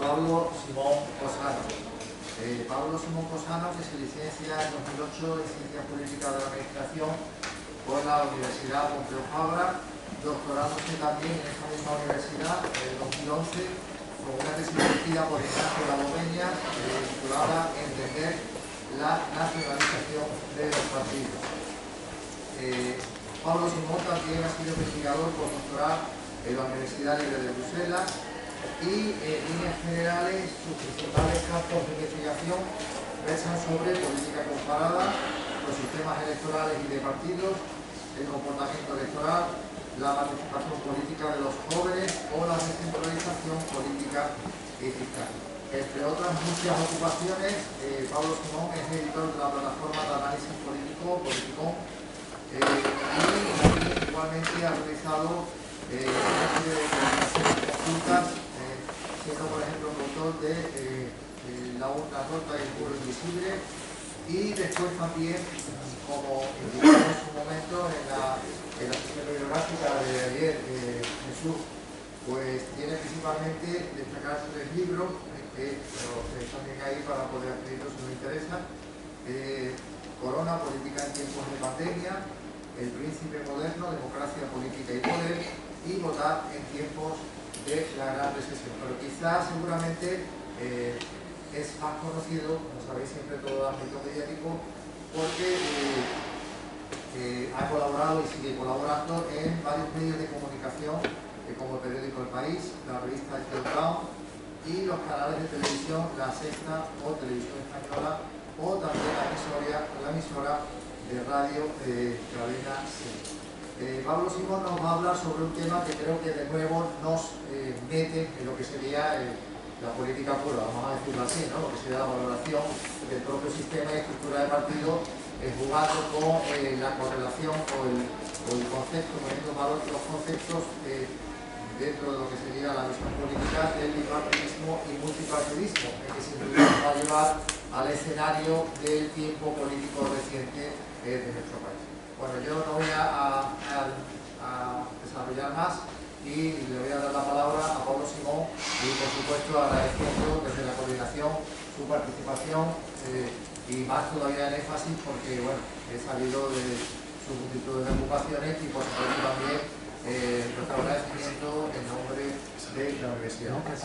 Pablo Simón Cosano. Pablo Simón Cosano, que se licencia en 2008 en Ciencias Políticas de la Administración por la Universidad Pompeu Fabra, doctorándose también en esta misma universidad en 2011 con una tesis dirigida por Ignacio Lagomeña, titulada Entender la nacionalización de los partidos. Pablo Simón también ha sido investigador postdoctoral en la Universidad Libre de Bruselas y, en líneas generales, sus principales campos de investigación versan sobre política comparada, los sistemas electorales y de partidos, el comportamiento electoral, la participación política de los jóvenes o la descentralización política y fiscal. Entre otras muchas ocupaciones, Pablo Simón es editor de la plataforma de análisis político, Politicón, y igualmente ha realizado una serie de publicaciones conjuntas, siendo por ejemplo autor de La urna rota y el muro invisible, y después también, como indicamos en su momento en la sesión bibliográfica de ayer, Jesús, pues tiene principalmente destacar 3 libros que también ahí para poder adquirirlos si nos interesa: Corona, política en tiempos de pandemia; El príncipe moderno, democracia, política y poder; y Votar en tiempos de la gran recesión. Pero quizás seguramente es más conocido, como sabéis, siempre todo el ámbito mediático, porque ha colaborado y sigue colaborando en varios medios de comunicación, como el periódico El País, la revista El Down y los canales de televisión La Sexta o Televisión Española, o también la emisora de radio Cadena SER. Pablo Simón nos va a hablar sobre un tema que creo que de nuevo nos mete en lo que sería la política pura, vamos a decirlo así, ¿no? Lo que sería la valoración del propio sistema y estructura de partido, jugando con la correlación o el concepto, poniendo en valor los conceptos dentro de lo que sería la visión política del bipartidismo y multipartidismo, que sin duda nos va a llevar al escenario del tiempo político reciente de nuestro país. Bueno, yo no voy a desarrollar más y le voy a dar la palabra a Pablo Simón y, por supuesto, agradeciendo desde la coordinación su participación y más todavía en énfasis porque, bueno, he salido de su multitud de ocupaciones y, por supuesto, también nuestro agradecimiento en nombre de la universidad. Pues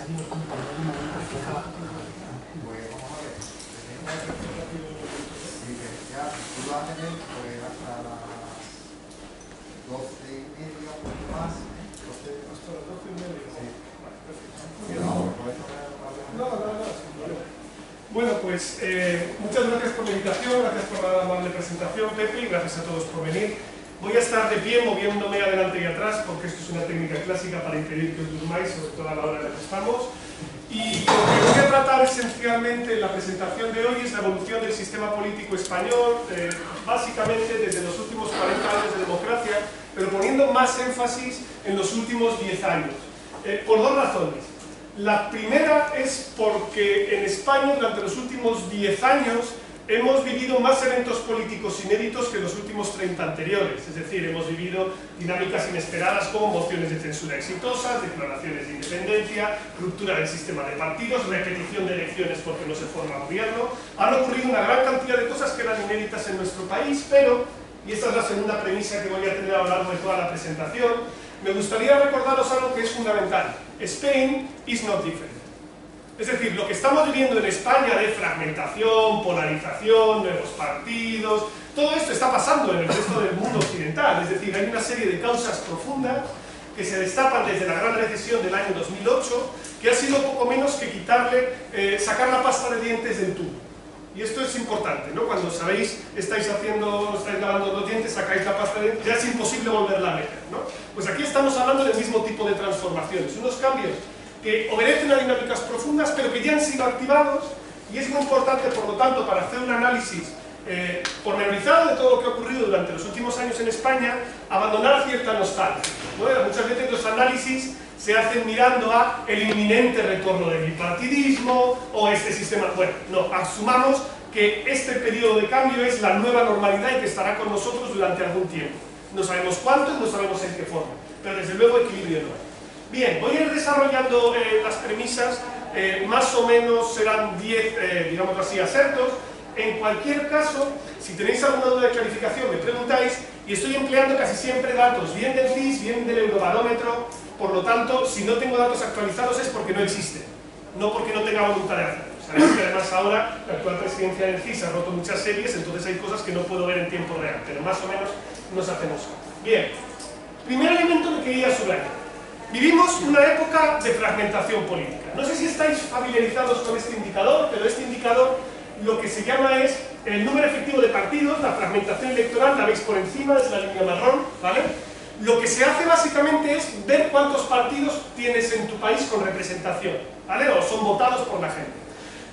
vamos a ver. Ya tú vas a tener hasta las 12:30, un poco más. Hasta las 12:30. Sí. Bueno, pues muchas gracias por la invitación, gracias por la amable presentación, Pepe, y gracias a todos por venir. Voy a estar de pie moviéndome adelante y atrás porque esto es una técnica clásica para impedir que os durmáis, sobre todo a la hora en la que estamos. Y lo que voy a tratar esencialmente en la presentación de hoy es la evolución del sistema político español, básicamente desde los últimos 40 años de democracia, pero poniendo más énfasis en los últimos 10 años, por 2 razones. La primera es porque en España durante los últimos 10 años hemos vivido más eventos políticos inéditos que los últimos 30 anteriores, es decir, hemos vivido dinámicas inesperadas como mociones de censura exitosas, declaraciones de independencia, ruptura del sistema de partidos, repetición de elecciones porque no se forma gobierno. Han ocurrido una gran cantidad de cosas que eran inéditas en nuestro país, pero, y esta es la segunda premisa que voy a tener a lo largo de toda la presentación, me gustaría recordaros algo que es fundamental: Spain is not different. Es decir, lo que estamos viviendo en España de fragmentación, polarización, nuevos partidos, todo esto está pasando en el resto del mundo occidental. Es decir, hay una serie de causas profundas que se destapan desde la gran recesión del año 2008, que ha sido poco menos que sacar la pasta de dientes del tubo. Y esto es importante, ¿no? Cuando sabéis, estáis lavando los dientes, sacáis la pasta de dientes, ya es imposible volverla a meter, ¿no? Pues aquí estamos hablando del mismo tipo de transformaciones, unos cambios que obedecen a dinámicas profundas, pero que ya han sido activados, y es muy importante, por lo tanto, para hacer un análisis pormenorizado de todo lo que ha ocurrido durante los últimos años en España, abandonar cierta nostalgia, ¿no? Muchas veces los análisis se hacen mirando a el inminente retorno del bipartidismo o este sistema. Bueno, no, asumamos que este periodo de cambio es la nueva normalidad y que estará con nosotros durante algún tiempo. No sabemos cuánto y no sabemos en qué forma, pero desde luego equilibrio no hay. Bien, voy a ir desarrollando las premisas, más o menos serán 10, digamos así, acertos. En cualquier caso, si tenéis alguna duda de clarificación, me preguntáis, y estoy empleando casi siempre datos, bien del CIS, bien del Eurobarómetro, por lo tanto, si no tengo datos actualizados es porque no existen, no porque no tenga voluntad de hacerlo. Sabéis que además ahora la actual presidencia del CIS ha roto muchas series, entonces hay cosas que no puedo ver en tiempo real, pero más o menos nos hacemos. Bien, primer elemento que quería subrayar. Vivimos una época de fragmentación política. No sé si estáis familiarizados con este indicador, pero este indicador lo que se llama es el número efectivo de partidos, la fragmentación electoral, la veis por encima, es la línea marrón, ¿vale? Lo que se hace básicamente es ver cuántos partidos tienes en tu país con representación, ¿vale? O son votados por la gente.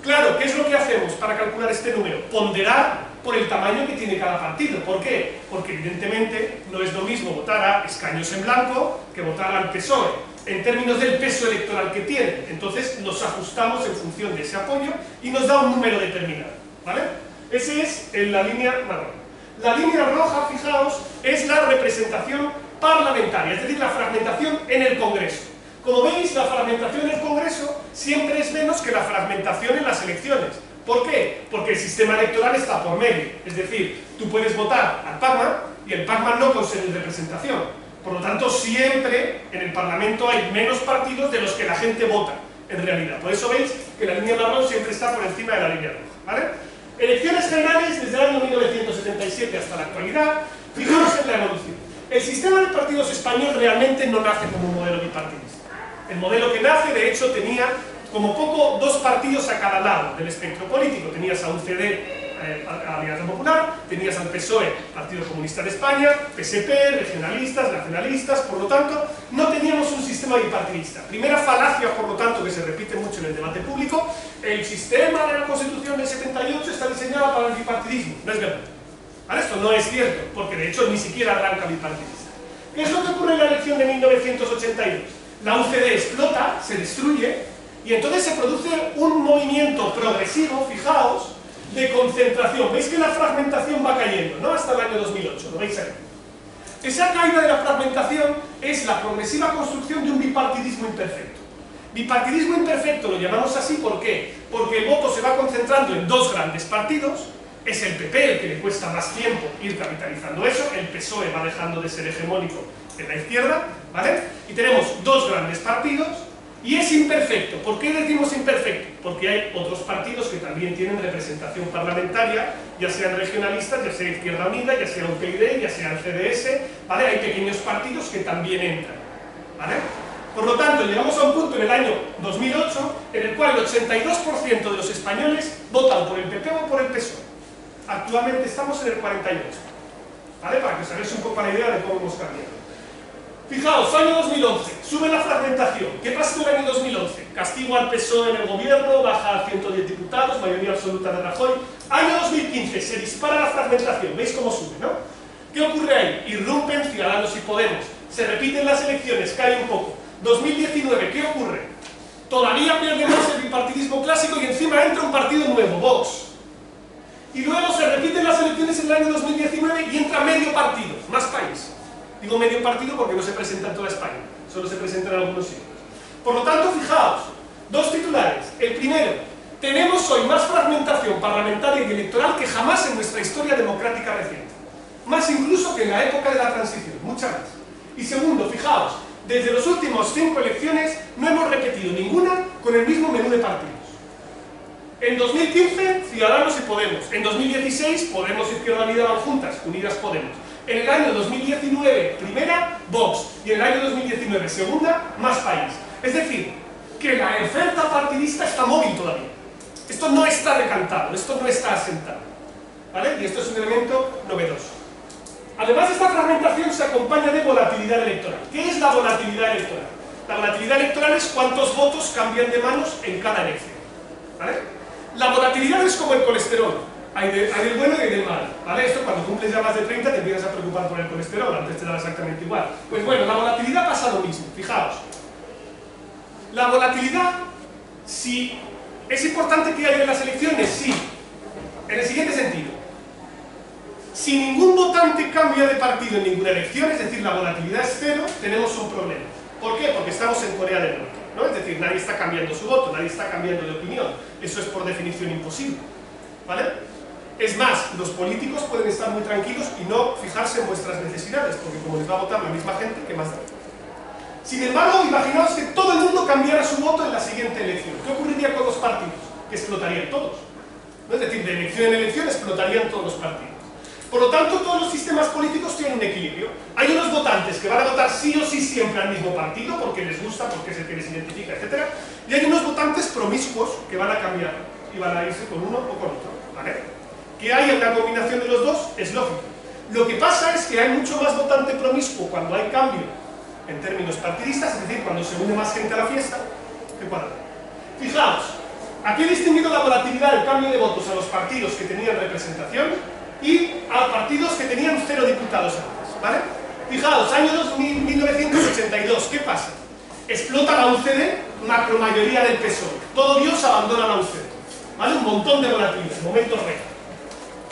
Claro, ¿qué es lo que hacemos para calcular este número? Ponderar por el tamaño que tiene cada partido. ¿Por qué? Porque evidentemente no es lo mismo votar a escaños en blanco que votar al PSOE, en términos del peso electoral que tiene. Entonces nos ajustamos en función de ese apoyo y nos da un número determinado, ¿vale? Ese es la línea marrón. La línea roja, fijaos, es la representación parlamentaria, es decir, la fragmentación en el Congreso. Como veis, la fragmentación en el Congreso siempre es menos que la fragmentación en las elecciones. ¿Por qué? Porque el sistema electoral está por medio. Es decir, tú puedes votar al PACMA y el PACMA no consigue representación. Por lo tanto, siempre en el Parlamento hay menos partidos de los que la gente vota, en realidad. Por eso veis que la línea marrón siempre está por encima de la línea roja, ¿vale? Elecciones generales desde el año 1977 hasta la actualidad. Fijaos en la evolución. El sistema de partidos español realmente no nace como un modelo bipartidista. El modelo que nace, de hecho, tenía como poco 2 partidos a cada lado del espectro político. Tenías a UCD, Alianza Popular, tenías al PSOE, Partido Comunista de España, PSP, regionalistas, nacionalistas. Por lo tanto, no teníamos un sistema bipartidista. Primera falacia, por lo tanto, que se repite mucho en el debate público: el sistema de la Constitución del 78 está diseñado para el bipartidismo. No es verdad. ¿Vale? Esto no es cierto, porque de hecho ni siquiera arranca bipartidista. ¿Qué es lo que ocurre en la elección de 1982? La UCD explota, se destruye, y entonces se produce un movimiento progresivo, fijaos, de concentración. Veis que la fragmentación va cayendo, ¿no? Hasta el año 2008, lo veis ahí. Esa caída de la fragmentación es la progresiva construcción de un bipartidismo imperfecto. Bipartidismo imperfecto lo llamamos así, ¿por qué? Porque el voto se va concentrando en 2 grandes partidos. Es el PP el que le cuesta más tiempo ir capitalizando eso, el PSOE va dejando de ser hegemónico en la izquierda, ¿vale? Y tenemos 2 grandes partidos, y es imperfecto. ¿Por qué decimos imperfecto? Porque hay otros partidos que también tienen representación parlamentaria, ya sean regionalistas, ya sea Izquierda Unida, ya sea UPyD, ya sea el CDS, ¿vale? Hay pequeños partidos que también entran, ¿vale? Por lo tanto, llegamos a un punto en el año 2008 en el cual el 82% de los españoles votan por el PP o por el PSOE. Actualmente estamos en el 48%, ¿vale? Para que os hagáis un poco la idea de cómo hemos cambiado. Fijaos, año 2011, sube la fragmentación. ¿Qué pasó en el año 2011? Castigo al PSOE en el gobierno, baja a 110 diputados, mayoría absoluta de Rajoy. Año 2015, se dispara la fragmentación, ¿veis cómo sube, no? ¿Qué ocurre ahí? Irrumpen Ciudadanos y Podemos, se repiten las elecciones, cae un poco. 2019, ¿qué ocurre? Todavía pierde más el bipartidismo clásico y encima entra un partido nuevo, Vox. Y luego se repiten las elecciones en el año 2019 y entra medio partido, más país. Digo medio partido porque no se presenta en toda España, solo se presenta en algunos sitios. Por lo tanto, fijaos, 2 titulares. El primero, tenemos hoy más fragmentación parlamentaria y electoral que jamás en nuestra historia democrática reciente. Más incluso que en la época de la transición, mucha más. Y segundo, fijaos, desde los últimos 5 elecciones no hemos repetido ninguna con el mismo menú de partidos. En 2015, Ciudadanos y Podemos. En 2016, Podemos y Izquierda Unida van juntas, Unidas Podemos. En el año 2019, primera, Vox. Y en el año 2019, segunda, Más País. Es decir, que la oferta partidista está móvil todavía. Esto no está decantado, esto no está asentado, ¿vale? Y esto es un elemento novedoso. Además, esta fragmentación se acompaña de volatilidad electoral. ¿Qué es la volatilidad electoral? La volatilidad electoral es cuántos votos cambian de manos en cada elección, ¿vale? La volatilidad es como el colesterol, hay del bueno y hay del malo, ¿vale? Esto cuando cumples ya más de 30 te empiezas a preocupar por el colesterol, antes te daba exactamente igual. Pues bueno, la volatilidad pasa lo mismo, fijaos. La volatilidad, si es importante que haya en las elecciones, sí, en el siguiente sentido. Si ningún votante cambia de partido en ninguna elección, es decir, la volatilidad es 0, tenemos un problema. ¿Por qué? Porque estamos en Corea del Norte, ¿no? Es decir, nadie está cambiando su voto, nadie está cambiando de opinión. Eso es por definición imposible, ¿vale? Es más, los políticos pueden estar muy tranquilos y no fijarse en vuestras necesidades, porque como les va a votar la misma gente, ¿qué más da? Sin embargo, imaginaos que todo el mundo cambiara su voto en la siguiente elección. ¿Qué ocurriría con los partidos? Que explotarían todos, ¿no? Es decir, de elección en elección explotarían todos los partidos. Por lo tanto, todos los sistemas políticos tienen un equilibrio. Hay unos votantes que van a votar sí o sí siempre al mismo partido, porque les gusta, porque es el que les identifica, etc. Y hay unos votantes promiscuos que van a cambiar y van a irse con uno o con otro, ¿vale? Que haya una combinación de los dos es lógico. Lo que pasa es que hay mucho más votante promiscuo cuando hay cambio en términos partidistas, es decir, cuando se une más gente a la fiesta, que cuando no. Fijaos, aquí he distinguido la volatilidad del cambio de votos a los partidos que tenían representación y a partidos que tenían 0 diputados antes, ¿vale? Fijaos, año 1982, ¿qué pasa? Explota la UCD, macromayoría del PSOE. Todo Dios abandona la UCD, ¿vale? Un montón de volatilidad, momentos récord.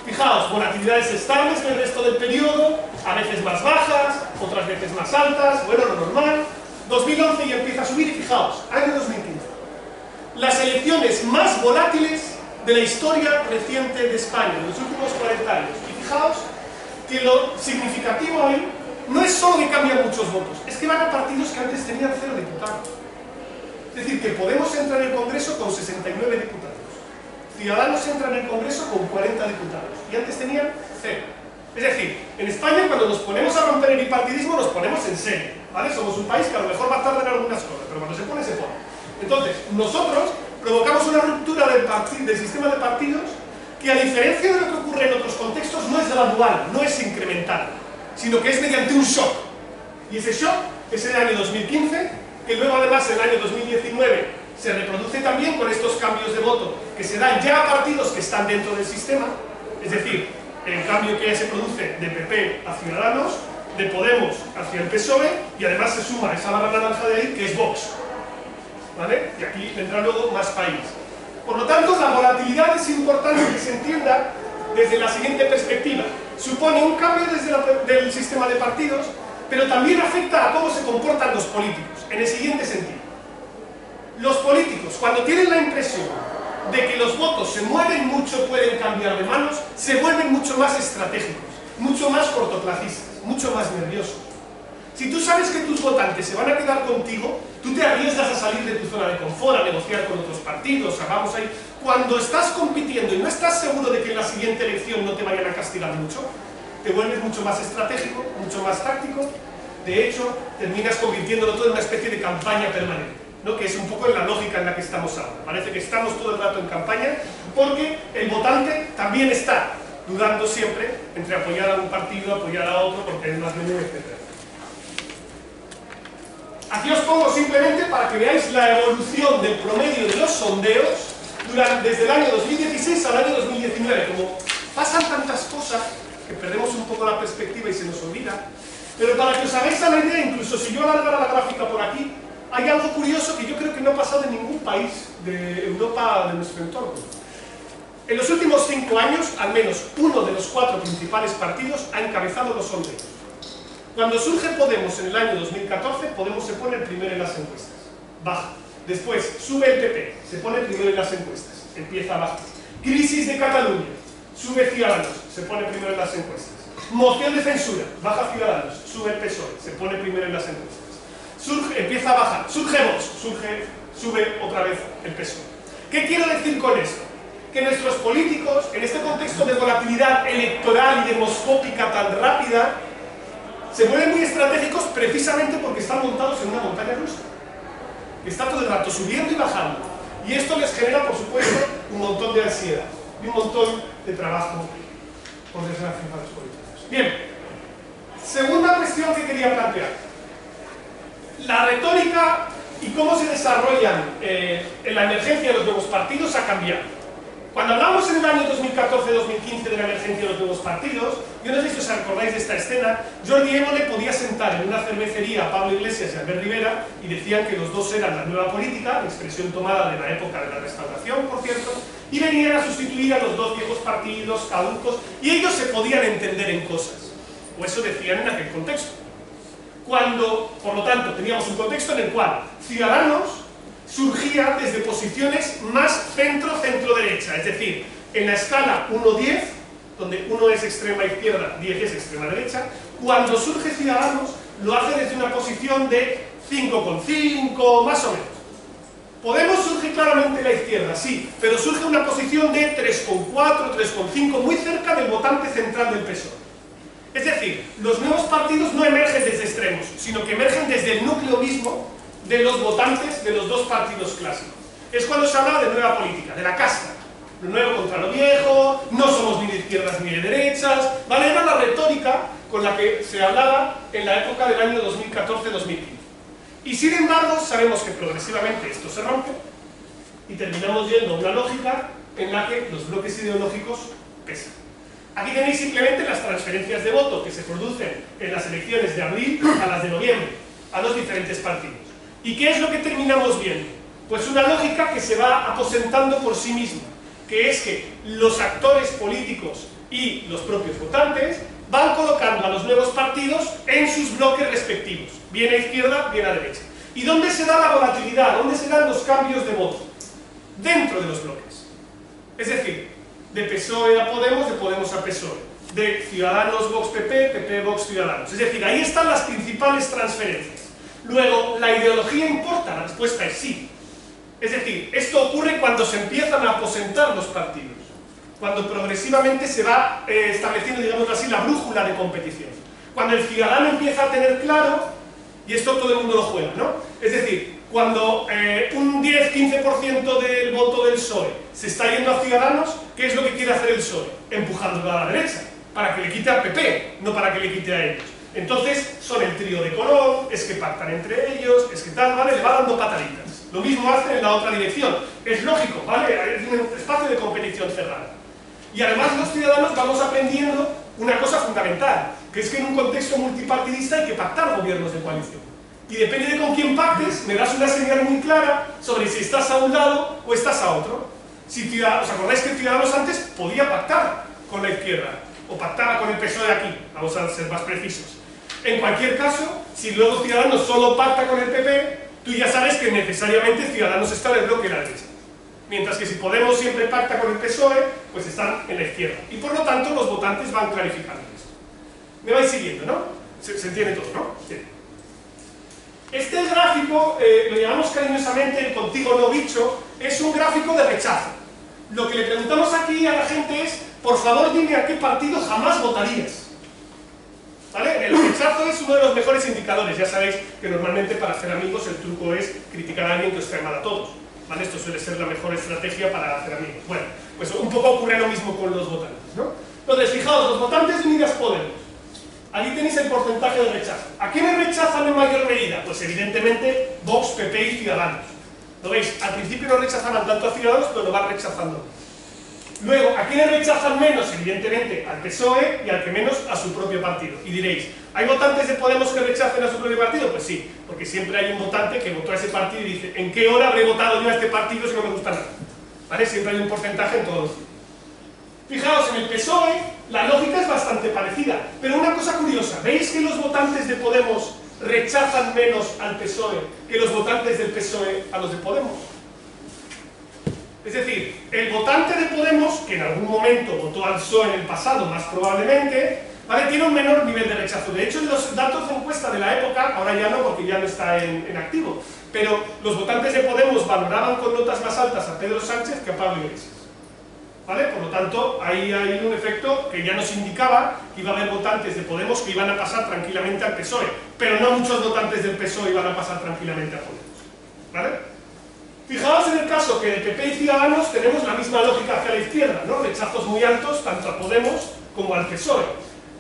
Fijaos, volatilidades estables en el resto del periodo, a veces más bajas, otras veces más altas, bueno, lo normal. 2011 ya empieza a subir y fijaos, año 2015. Las elecciones más volátiles de la historia reciente de España, en los últimos 40 años. Y fijaos que lo significativo ahí no es solo que cambian muchos votos, es que van a partidos que antes tenían 0 diputados. Es decir, que Podemos entra en el Congreso con 69 diputados. Ciudadanos entra en el Congreso con 40 diputados y antes tenían 0. Es decir, en España cuando nos ponemos a romper el bipartidismo nos ponemos en serio, ¿vale? Somos un país que a lo mejor va a tardar en algunas cosas, pero cuando se pone, se pone. Entonces, nosotros provocamos una ruptura del sistema de partidos que, a diferencia de lo que ocurre en otros contextos, no es gradual, no es incremental, sino que es mediante un shock. Y ese shock es el año 2015, que luego además en el año 2019 se reproduce también con estos cambios de voto que se dan ya a partidos que están dentro del sistema, es decir, el cambio que se produce de PP a Ciudadanos, de Podemos hacia el PSOE, y además se suma esa barra naranja de ahí que es Vox, ¿vale? Y aquí vendrá luego más país. Por lo tanto, la volatilidad es importante que se entienda desde la siguiente perspectiva. Supone un cambio del sistema de partidos, pero también afecta a cómo se comportan los políticos, en el siguiente sentido. Los políticos, cuando tienen la impresión de que los votos se mueven mucho, pueden cambiar de manos, se vuelven mucho más estratégicos, mucho más cortoplacistas, mucho más nerviosos. Si tú sabes que tus votantes se van a quedar contigo, tú te arriesgas a salir de tu zona de confort, a negociar con otros partidos, vamos ahí. Cuando estás compitiendo y no estás seguro de que en la siguiente elección no te vayan a castigar mucho, te vuelves mucho más estratégico, mucho más táctico. De hecho, terminas convirtiéndolo todo en una especie de campaña permanente, ¿no? Que es un poco en la lógica en la que estamos ahora. Parece que estamos todo el rato en campaña porque el votante también está dudando siempre entre apoyar a un partido, apoyar a otro, porque es más menú, etc. Aquí os pongo simplemente para que veáis la evolución del promedio de los sondeos desde el año 2016 al año 2019. Como pasan tantas cosas que perdemos un poco la perspectiva y se nos olvida, pero para que os hagáis a la idea, incluso si yo alargara la gráfica por aquí, hay algo curioso que yo creo que no ha pasado en ningún país de Europa de nuestro entorno. En los últimos 5 años, al menos uno de los 4 principales partidos ha encabezado los sondeos. Cuando surge Podemos en el año 2014, Podemos se pone el primero en las encuestas, baja. Después sube el PP, se pone el primero en las encuestas, empieza a bajar. Crisis de Cataluña, sube Ciudadanos, se pone primero en las encuestas. Moción de censura, baja Ciudadanos, sube el PSOE, se pone primero en las encuestas. Empieza a bajar, surge Vox, sube otra vez el PSOE. ¿Qué quiero decir con esto? Que nuestros políticos, en este contexto de volatilidad electoral y demoscópica tan rápida, se vuelven muy estratégicos precisamente porque están montados en una montaña rusa, que está todo el rato subiendo y bajando. Y esto les genera, por supuesto, un montón de ansiedad y un montón de trabajo, por desgracia, para los políticos. Bien, segunda cuestión que quería plantear. La retórica y cómo se desarrollan en la emergencia de los nuevos partidos ha cambiado. Cuando hablamos en el año 2014-2015 de la emergencia de los nuevos partidos, yo no sé si os acordáis de esta escena, Jordi Évole podía sentar en una cervecería a Pablo Iglesias y a Albert Rivera y decían que los dos eran la nueva política, expresión tomada de la época de la Restauración, por cierto, y venían a sustituir a los dos viejos partidos caducos y ellos se podían entender en cosas, o eso decían en aquel contexto. cuando, por lo tanto, teníamos un contexto en el cual Ciudadanos surgía desde posiciones más centro-centro-derecha, es decir, en la escala 1-10, donde 1 es extrema izquierda, 10 es extrema derecha, cuando surge Ciudadanos lo hace desde una posición de 5,5, más o menos. Podemos surge claramente en la izquierda, sí, pero surge una posición de 3,4, 3,5, muy cerca del votante central del PSOE. Es decir, los nuevos partidos no emergen desde extremos, sino que emergen desde el núcleo mismo de los votantes de los dos partidos clásicos. Es cuando se hablaba de nueva política, de la casta. Lo nuevo contra lo viejo, no somos ni de izquierdas ni de derechas, ¿vale? Era la retórica con la que se hablaba en la época del año 2014-2015. Y sin embargo, sabemos que progresivamente esto se rompe y terminamos yendo a una lógica en la que los bloques ideológicos pesan. Aquí tenéis simplemente las transferencias de voto que se producen en las elecciones de abril a las de noviembre, a los diferentes partidos. ¿Y qué es lo que terminamos viendo? Pues una lógica que se va aposentando por sí misma, que es que los actores políticos y los propios votantes van colocando a los nuevos partidos en sus bloques respectivos, bien a izquierda, bien a derecha. ¿Y dónde se da la volatilidad? ¿Dónde se dan los cambios de voto? Dentro de los bloques. Es decir, de PSOE a Podemos, de Podemos a PSOE, de Ciudadanos Vox PP, PP Vox Ciudadanos. Es decir, ahí están las principales transferencias. Luego, ¿la ideología importa? La respuesta es sí. Es decir, esto ocurre cuando se empiezan a aposentar los partidos, cuando progresivamente se va estableciendo, digamos así, la brújula de competición. Cuando el ciudadano empieza a tener claro, y esto todo el mundo lo juega, ¿no? Es decir, cuando un 10-15% del voto del PSOE se está yendo a Ciudadanos, ¿qué es lo que quiere hacer el PSOE? Empujándolo a la derecha, para que le quite al PP, no para que le quite a ellos. Entonces, son el trío de Colón, es que pactan entre ellos, es que tal, ¿vale? Le va dando pataditas. Lo mismo hacen en la otra dirección. Es lógico, ¿vale? Es un espacio de competición cerrada. Y además los ciudadanos vamos aprendiendo una cosa fundamental, que es que en un contexto multipartidista hay que pactar gobiernos de coalición. Y depende de con quién pactes, me das una señal muy clara sobre si estás a un lado o estás a otro. Si ¿os acordáis que Ciudadanos antes podía pactar con la izquierda? O pactaba con el PSOE de aquí, vamos a ser más precisos. En cualquier caso, si luego Ciudadanos solo pacta con el PP, tú ya sabes que necesariamente Ciudadanos está en el bloque de la derecha. Mientras que si Podemos siempre pacta con el PSOE, pues están en la izquierda. Y por lo tanto los votantes van clarificando esto. Me vais siguiendo, ¿no? Se entiende todo, ¿no? Sí. Este gráfico, lo llamamos cariñosamente el contigo no bicho, es un gráfico de rechazo. Lo que le preguntamos aquí a la gente es, por favor dime a qué partido jamás votarías. ¿Vale? El rechazo es uno de los mejores indicadores. Ya sabéis que normalmente para hacer amigos el truco es criticar a alguien que os cae mal a todos. ¿Vale? Esto suele ser la mejor estrategia para hacer amigos. Bueno, pues un poco ocurre lo mismo con los votantes, ¿no? Entonces, fijaos, los votantes de Unidas Podemos. Aquí tenéis el porcentaje de rechazo. ¿A quiénes rechazan en mayor medida? Pues evidentemente Vox, PP y Ciudadanos. ¿Lo veis? Al principio no rechazaban tanto a Ciudadanos, pero lo van rechazando. Luego, ¿a quiénes rechazan menos? Evidentemente al PSOE y al que menos a su propio partido. Y diréis, ¿hay votantes de Podemos que rechacen a su propio partido? Pues sí, porque siempre hay un votante que votó a ese partido y dice, ¿en qué hora habré votado yo a este partido si no me gusta nada? ¿Vale? Siempre hay un porcentaje en todos. Fijaos, en el PSOE la lógica es bastante parecida, pero una cosa curiosa, ¿veis que los votantes de Podemos rechazan menos al PSOE que los votantes del PSOE a los de Podemos? Es decir, el votante de Podemos, que en algún momento votó al PSOE en el pasado, más probablemente, ¿vale? Tiene un menor nivel de rechazo. De hecho, en los datos de encuesta de la época, ahora ya no, porque ya no está en activo, pero los votantes de Podemos valoraban con notas más altas a Pedro Sánchez que a Pablo Iglesias. ¿Vale? Por lo tanto, ahí hay un efecto que ya nos indicaba que iba a haber votantes de Podemos que iban a pasar tranquilamente al PSOE, pero no muchos votantes del PSOE iban a pasar tranquilamente a Podemos. ¿Vale? Fijaos en el caso que de PP y Ciudadanos tenemos la misma lógica hacia la izquierda, ¿no? Rechazos muy altos tanto a Podemos como al PSOE.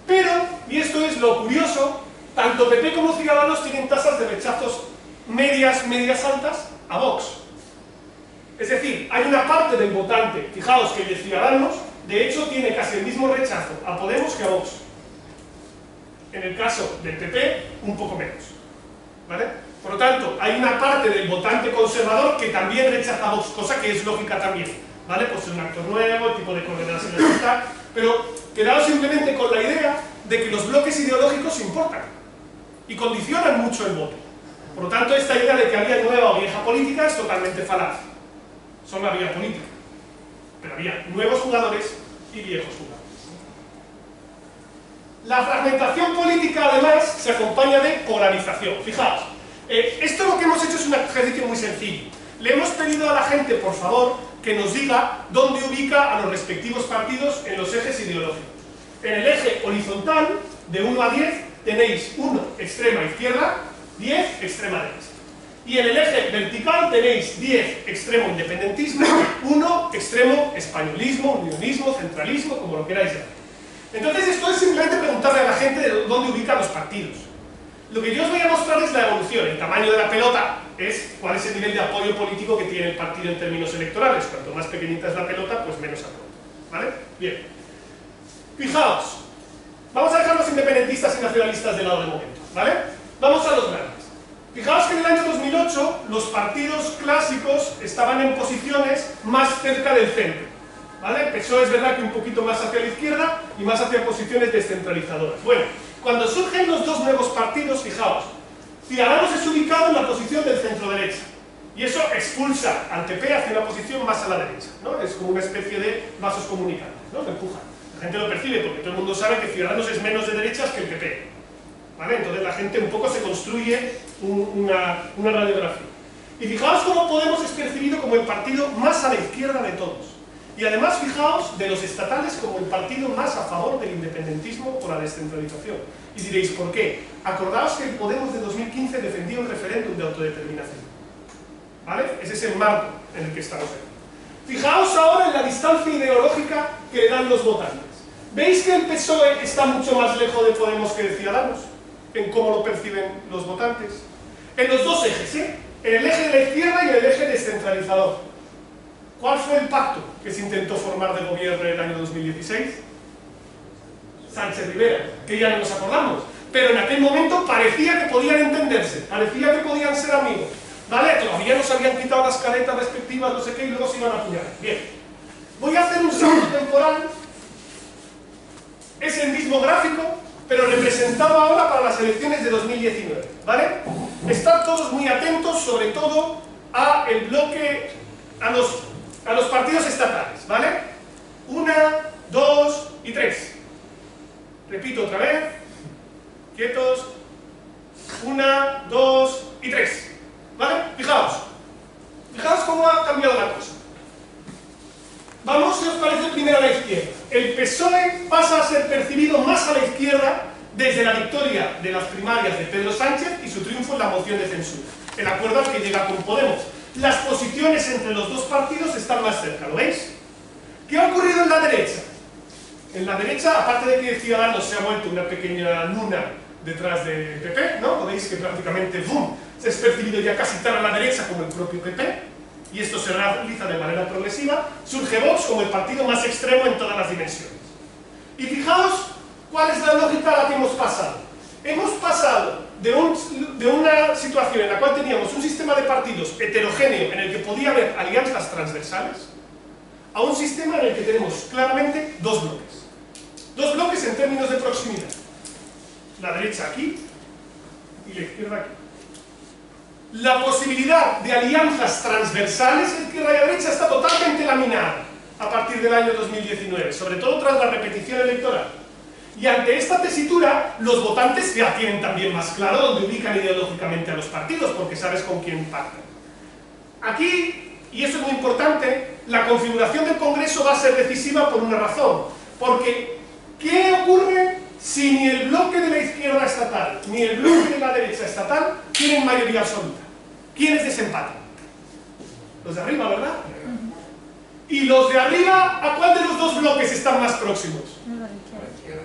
Pero, y esto es lo curioso, tanto PP como Ciudadanos tienen tasas de rechazos medias altas a Vox. Es decir, hay una parte del votante, fijaos que el de Ciudadanos, de hecho tiene casi el mismo rechazo a Podemos que a Vox. En el caso del PP, un poco menos. ¿Vale? Por lo tanto, hay una parte del votante conservador que también rechaza a Vox, cosa que es lógica también, ¿vale? Pues es un actor nuevo, el tipo de coordenadas en la pero quedaos simplemente con la idea de que los bloques ideológicos importan. y condicionan mucho el voto. Por lo tanto, esta idea de que había nueva o vieja política es totalmente falaz. Solo había política, pero había nuevos jugadores y viejos jugadores. La fragmentación política, además, se acompaña de polarización. Fijaos, esto lo que hemos hecho es un ejercicio muy sencillo. Le hemos pedido a la gente, por favor, que nos diga dónde ubica a los respectivos partidos en los ejes ideológicos. En el eje horizontal, de 1 a 10, tenéis 1 extrema izquierda, 10 extrema derecha. Y en el eje vertical tenéis 10 extremo independentismo, 1 extremo españolismo, unionismo, centralismo, como lo queráis llamar. Entonces esto es simplemente preguntarle a la gente de dónde ubican los partidos. Lo que yo os voy a mostrar es la evolución. El tamaño de la pelota es cuál es el nivel de apoyo político que tiene el partido en términos electorales. Cuanto más pequeñita es la pelota, pues menos apoyo. ¿Vale? Bien. Fijaos. Vamos a dejar los independentistas y nacionalistas de lado de momento. ¿Vale? Vamos a los grandes. Fijaos que en el año 2008 los partidos clásicos estaban en posiciones más cerca del centro. ¿Vale? PSOE es verdad que un poquito más hacia la izquierda y más hacia posiciones descentralizadoras. Bueno, cuando surgen los dos nuevos partidos, fijaos, Ciudadanos es ubicado en la posición del centro-derecha y eso expulsa al PP hacia una posición más a la derecha, ¿no? Es como una especie de vasos comunicantes, ¿no? Lo empujan. La gente lo percibe porque todo el mundo sabe que Ciudadanos es menos de derechas que el PP, ¿vale? Entonces la gente un poco se construye una radiografía. Y fijaos cómo Podemos es percibido como el partido más a la izquierda de todos. Y además fijaos de los estatales como el partido más a favor del independentismo o la descentralización. Y diréis, ¿por qué? Acordaos que el Podemos de 2015 defendía un referéndum de autodeterminación. ¿Vale? Ese es el marco en el que estamos aquí. Fijaos ahora en la distancia ideológica que le dan los votantes. ¿Veis que el PSOE está mucho más lejos de Podemos que de Ciudadanos? En cómo lo perciben los votantes. En los dos ejes, ¿eh? En el eje de la izquierda y en el eje descentralizador. ¿Cuál fue el pacto que se intentó formar de gobierno en el año 2016? Sánchez Rivera, que ya no nos acordamos, pero en aquel momento parecía que podían entenderse, parecía que podían ser amigos, ¿vale? Todavía no se habían quitado las caretas respectivas, no sé qué, y luego se iban a apuñalar. Bien, voy a hacer un salto temporal, es el mismo gráfico, pero representado ahora para las elecciones de 2019, ¿vale? Estad todos muy atentos, sobre todo a el bloque, a los partidos estatales, ¿vale? 1, 2 y 3. Repito otra vez. Quietos. 1, 2 y 3. ¿Vale? Fijaos. Fijaos cómo ha cambiado la cosa. Vamos, si os parece, primero a la izquierda. El PSOE pasa a ser percibido más a la izquierda desde la victoria de las primarias de Pedro Sánchez y su triunfo en la moción de censura. El acuerdo al que llega con Podemos. Las posiciones entre los dos partidos están más cerca, ¿lo veis? ¿Qué ha ocurrido en la derecha? En la derecha, aparte de que Ciudadanos se ha vuelto una pequeña luna detrás del PP, ¿no? ¿Lo veis que prácticamente ¡bum! Se es percibido ya casi tan a la derecha como el propio PP, y esto se realiza de manera progresiva, surge Vox como el partido más extremo en todas las dimensiones. Y fijaos cuál es la lógica a la que hemos pasado. Hemos pasado de una situación en la cual teníamos un sistema de partidos heterogéneo en el que podía haber alianzas transversales, a un sistema en el que tenemos claramente dos bloques. Dos bloques en términos de proximidad. La derecha aquí y la izquierda aquí. La posibilidad de alianzas transversales entre izquierda y derecha está totalmente laminada a partir del año 2019, sobre todo tras la repetición electoral. Y ante esta tesitura, los votantes ya tienen también más claro dónde ubican ideológicamente a los partidos, porque sabes con quién pactan. Aquí, y eso es muy importante, la configuración del Congreso va a ser decisiva por una razón. Porque, ¿qué ocurre si ni el bloque de la izquierda estatal, ni el bloque de la derecha estatal tienen mayoría absoluta? ¿Quiénes desempatan? Los de arriba, ¿verdad? ¿Y los de arriba, a cuál de los dos bloques están más próximos?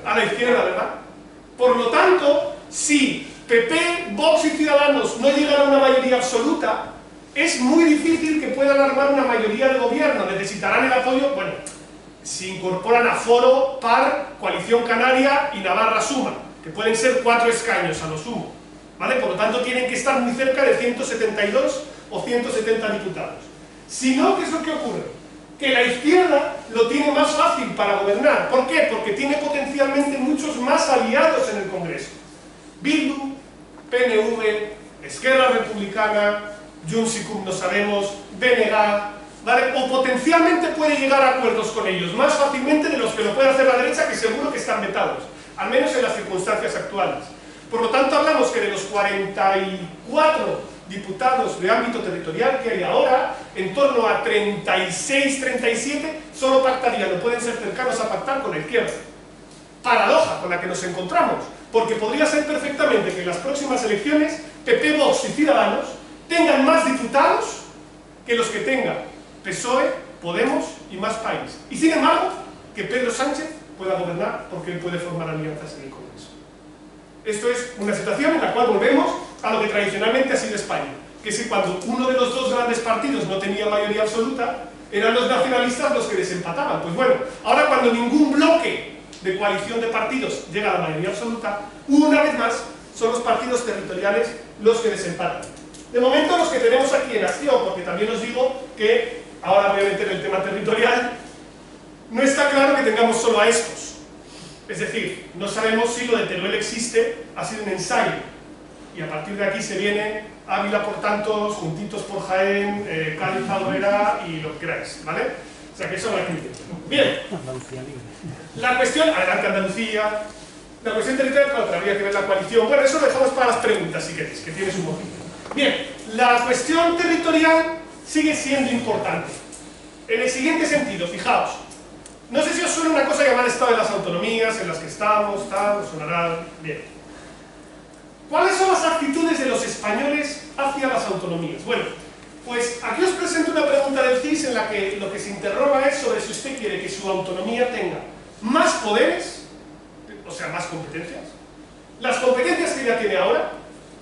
A la izquierda, ¿verdad? Por lo tanto, si PP, Vox y Ciudadanos no llegan a una mayoría absoluta, es muy difícil que puedan armar una mayoría de gobierno. Necesitarán el apoyo, bueno, si incorporan a Foro, PAR, Coalición Canaria y Navarra Suma, que pueden ser 4 escaños a lo sumo, ¿vale? Por lo tanto, tienen que estar muy cerca de 172 o 170 diputados. Si no, ¿qué es lo que ocurre? Que la izquierda lo tiene más fácil para gobernar. ¿Por qué? Porque tiene potencialmente muchos más aliados en el Congreso. Bildu, PNV, Esquerra Republicana, Junts y CUP no sabemos, BNG, ¿vale? O potencialmente puede llegar a acuerdos con ellos más fácilmente de los que lo puede hacer la derecha, que seguro que están vetados, al menos en las circunstancias actuales. Por lo tanto, hablamos que de los 44 diputados de ámbito territorial que hay ahora, en torno a 36, 37, solo pactarían, o pueden ser cercanos a pactar con la izquierda. Paradoja con la que nos encontramos, porque podría ser perfectamente que en las próximas elecciones PP, Vox y Ciudadanos tengan más diputados que los que tenga PSOE, Podemos y Más País. Y sin embargo, que Pedro Sánchez pueda gobernar porque él puede formar alianzas en el Congreso. Esto es una situación en la cual volvemos a lo que tradicionalmente ha sido España, que es que cuando uno de los dos grandes partidos no tenía mayoría absoluta, eran los nacionalistas los que desempataban. Pues bueno, ahora cuando ningún bloque de coalición de partidos llega a la mayoría absoluta, una vez más son los partidos territoriales los que desempatan. De momento los que tenemos aquí en acción, porque también os digo que, ahora voy a meter el tema territorial, no está claro que tengamos solo a estos. Es decir, no sabemos si lo de Teruel existe, ha sido un ensayo, y a partir de aquí se viene Ávila por tantos, juntitos por Jaén, Cádiz, Albuera y lo que queráis, ¿vale? O sea que eso no hay que. Bien, la cuestión, adelante Andalucía, la cuestión territorial, claro, habría que ver la coalición, bueno, eso lo dejamos para las preguntas si queréis, que tienes un motivo. Bien, la cuestión territorial sigue siendo importante, en el siguiente sentido, fijaos. No sé si os suena una cosa llamada Estado de las Autonomías, en las que estamos, tal, os sonará bien. ¿Cuáles son las actitudes de los españoles hacia las autonomías? Bueno, pues aquí os presento una pregunta del CIS en la que lo que se interroga es sobre si usted quiere que su autonomía tenga más poderes, o sea, más competencias, las competencias que ya tiene ahora,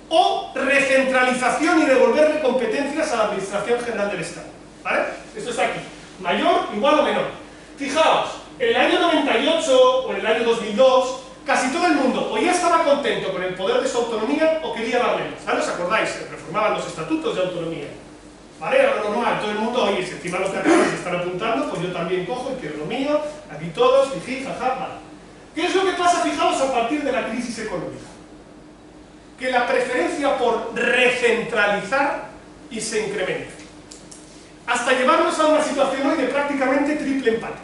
o recentralización y devolverle competencias a la Administración General del Estado. ¿Vale? Esto está aquí. Mayor, igual o menor. Fijaos, en el año 98 o en el año 2002, casi todo el mundo o ya estaba contento con el poder de su autonomía o quería darle más. ¿Vale? ¿Os acordáis? Se reformaban los estatutos de autonomía. ¿Vale? Era lo normal, todo el mundo, oye, si encima los catalanes se están apuntando, pues yo también cojo y quiero lo mío, aquí todos, jiji, jaja, vale. ¿Qué es lo que pasa, fijaos, a partir de la crisis económica? Que la preferencia por recentralizar y se incrementa, hasta llevarnos a una situación hoy de prácticamente triple empate.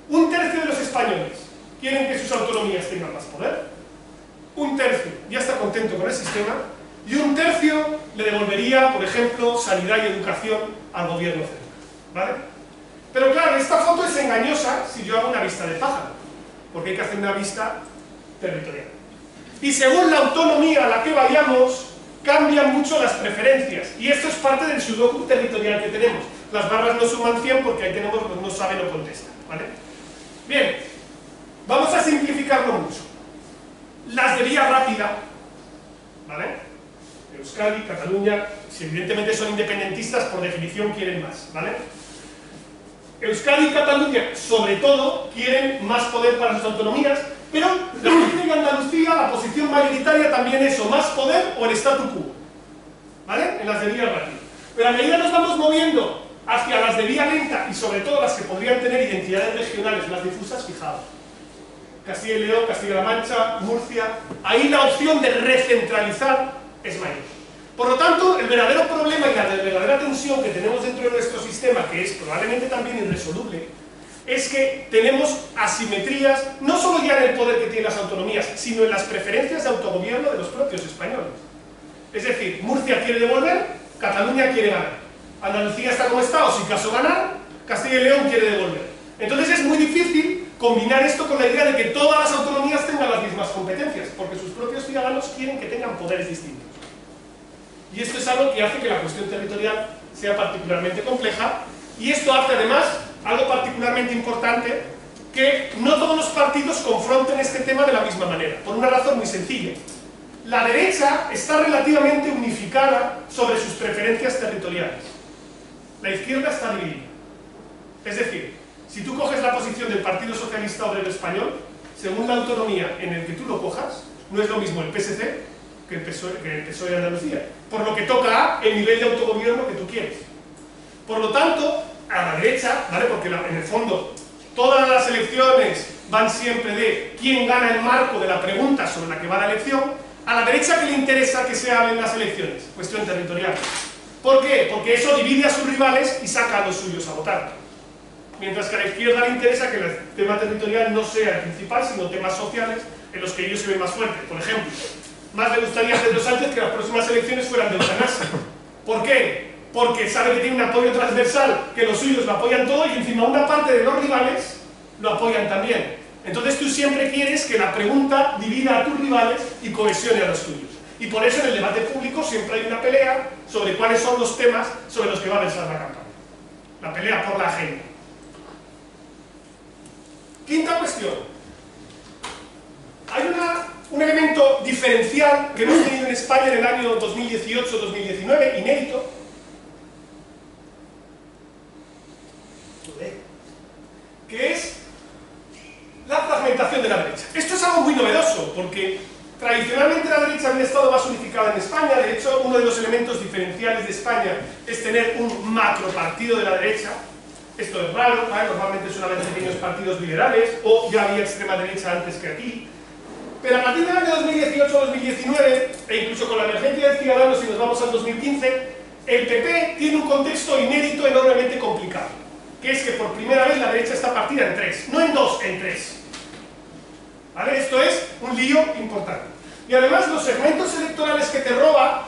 Un tercio de los españoles quieren que sus autonomías tengan más poder, un tercio ya está contento con el sistema, y un tercio le devolvería, por ejemplo, sanidad y educación al gobierno central. ¿Vale? Pero claro, esta foto es engañosa si yo hago una vista de pájaro, porque hay que hacer una vista territorial. Y según la autonomía a la que vayamos, cambian mucho las preferencias, y esto es parte del sudoku territorial que tenemos. Las barras no suman 100 porque ahí tenemos los no sabe, no contesta, ¿vale? Bien, vamos a simplificarlo mucho. Las de vía rápida, ¿vale? Euskadi, Cataluña, si evidentemente son independentistas, por definición quieren más, ¿vale? Euskadi y Cataluña, sobre todo, quieren más poder para sus autonomías, pero Galicia y Andalucía, la posición mayoritaria también es o más poder o el statu quo, ¿vale? En las de vía rápida. Pero a medida que nos vamos moviendo hacia las de vía lenta y sobre todo las que podrían tener identidades regionales más difusas, fijaos, Castilla y León, Castilla-La Mancha, Murcia, ahí la opción de recentralizar es mayor. Por lo tanto, el verdadero problema y la verdadera tensión que tenemos dentro de nuestro sistema, que es probablemente también irresoluble, es que tenemos asimetrías, no solo ya en el poder que tienen las autonomías, sino en las preferencias de autogobierno de los propios españoles. Es decir, Murcia quiere devolver, Cataluña quiere ganar. Andalucía está como está, o si caso ganar, Castilla y León quiere devolver. Entonces es muy difícil combinar esto con la idea de que todas las autonomías tengan las mismas competencias, porque sus propios ciudadanos quieren que tengan poderes distintos. Y esto es algo que hace que la cuestión territorial sea particularmente compleja, y esto hace además algo particularmente importante, que no todos los partidos confronten este tema de la misma manera, por una razón muy sencilla. La derecha está relativamente unificada sobre sus preferencias territoriales. La izquierda está dividida. Es decir, si tú coges la posición del Partido Socialista Obrero Español, según la autonomía en el que tú lo cojas, no es lo mismo el PSC que el PSOE de Andalucía, por lo que toca el nivel de autogobierno que tú quieres. Por lo tanto, a la derecha, ¿vale? Porque en el fondo todas las elecciones van siempre de quién gana el marco de la pregunta sobre la que va la elección, A la derecha, ¿qué le interesa que se hablen las elecciones? Cuestión territorial. ¿Por qué? Porque eso divide a sus rivales y saca a los suyos a votar. Mientras que a la izquierda le interesa que el tema territorial no sea el principal, sino temas sociales en los que ellos se ven más fuertes. Por ejemplo, más le gustaría a Pedro Sánchez que las próximas elecciones fueran de eutanasia. ¿Por qué? Porque sabe que tiene un apoyo transversal, que los suyos lo apoyan todo y encima una parte de los rivales lo apoyan también. Entonces tú siempre quieres que la pregunta divida a tus rivales y cohesione a los tuyos. Y por eso en el debate público siempre hay una pelea sobre cuáles son los temas sobre los que va a versar la campaña. La pelea por la agenda. Quinta cuestión. Hay un elemento diferencial que hemos tenido en España en el año 2018-2019, inédito, que es la fragmentación de la derecha. Esto es algo muy novedoso, porque tradicionalmente la derecha había estado más unificada en España. De hecho, uno de los elementos diferenciales de España es tener un macropartido de la derecha. Esto es raro, ¿vale? Normalmente suelen haber pequeños partidos liberales, o ya había extrema derecha antes que aquí. Pero a partir del año 2018-2019, e incluso con la emergencia de Ciudadanos, si nos vamos al 2015, el PP tiene un contexto inédito enormemente complicado, que es que por primera vez la derecha está partida en tres, no en dos, en tres. ¿Vale? Esto es un lío importante. Y además los segmentos electorales que te roba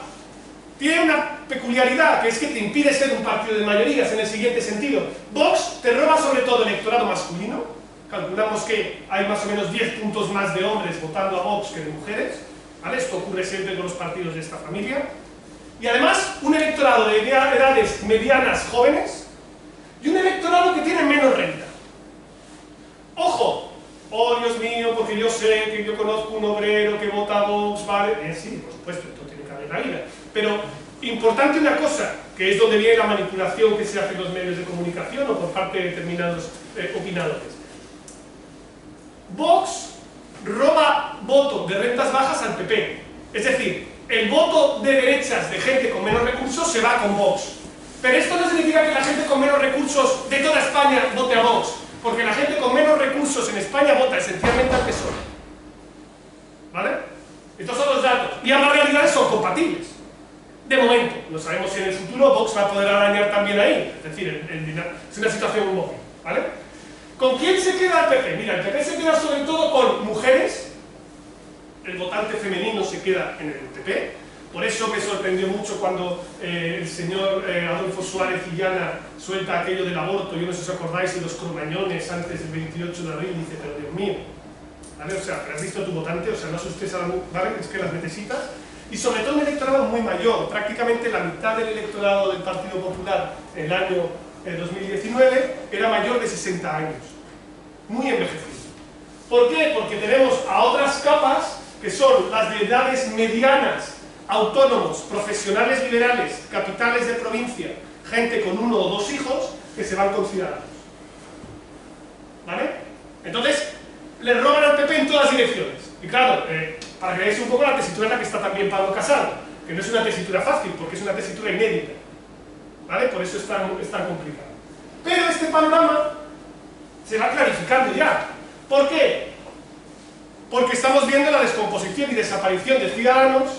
tienen una peculiaridad, que es que te impide ser un partido de mayorías en el siguiente sentido. Vox te roba sobre todo electorado masculino. Calculamos que hay más o menos 10 puntos más de hombres votando a Vox que de mujeres. ¿Vale? Esto ocurre siempre con los partidos de esta familia. Y además un electorado de edades medianas jóvenes y un electorado que tiene menos renta. ¡Ojo! Oh, Dios mío, porque yo sé que yo conozco un obrero que vota a Vox, ¿vale? Sí, por supuesto, esto tiene que haber en la vida. Pero, importante una cosa, que es donde viene la manipulación que se hace en los medios de comunicación o por parte de determinados opinadores. Vox roba voto de rentas bajas al PP. Es decir, el voto de derechas de gente con menos recursos se va con Vox. Pero esto no significa que la gente con menos recursos de toda España vote a Vox. Porque la gente con menos recursos en España vota esencialmente al PSOE. ¿Vale? Estos son los datos. Y ambas realidades son compatibles. De momento. No sabemos si en el futuro Vox va a poder arañar también ahí. Es decir, es una situación muy móvil. ¿Vale? ¿Con quién se queda el PP? Mira, el PP se queda sobre todo con mujeres. El votante femenino se queda en el PP. Por eso me sorprendió mucho cuando el señor Adolfo Suárez Illana suelta aquello del aborto. Yo no sé si os acordáis de los cromañones antes del 28 de abril. Dice, pero Dios mío, ¿vale? O sea, ¿has visto a tu votante? O sea, no asustes a la mujer, ¿vale? Es que las necesitas. Y sobre todo un electorado muy mayor. Prácticamente la mitad del electorado del Partido Popular en el año 2019 era mayor de 60 años. Muy envejecido. ¿Por qué? Porque tenemos a otras capas que son las de edades medianas, autónomos, profesionales liberales, capitales de provincia, gente con 1 o 2 hijos que se van considerados. ¿Vale? Entonces, le roban al PP en todas direcciones. Y claro, para que veáis un poco la tesitura en la que está también Pablo Casado, que no es una tesitura fácil, porque es una tesitura inédita. ¿Vale? Por eso es tan complicado. Pero este panorama se va clarificando ya. ¿Por qué? Porque estamos viendo la descomposición y desaparición de Ciudadanos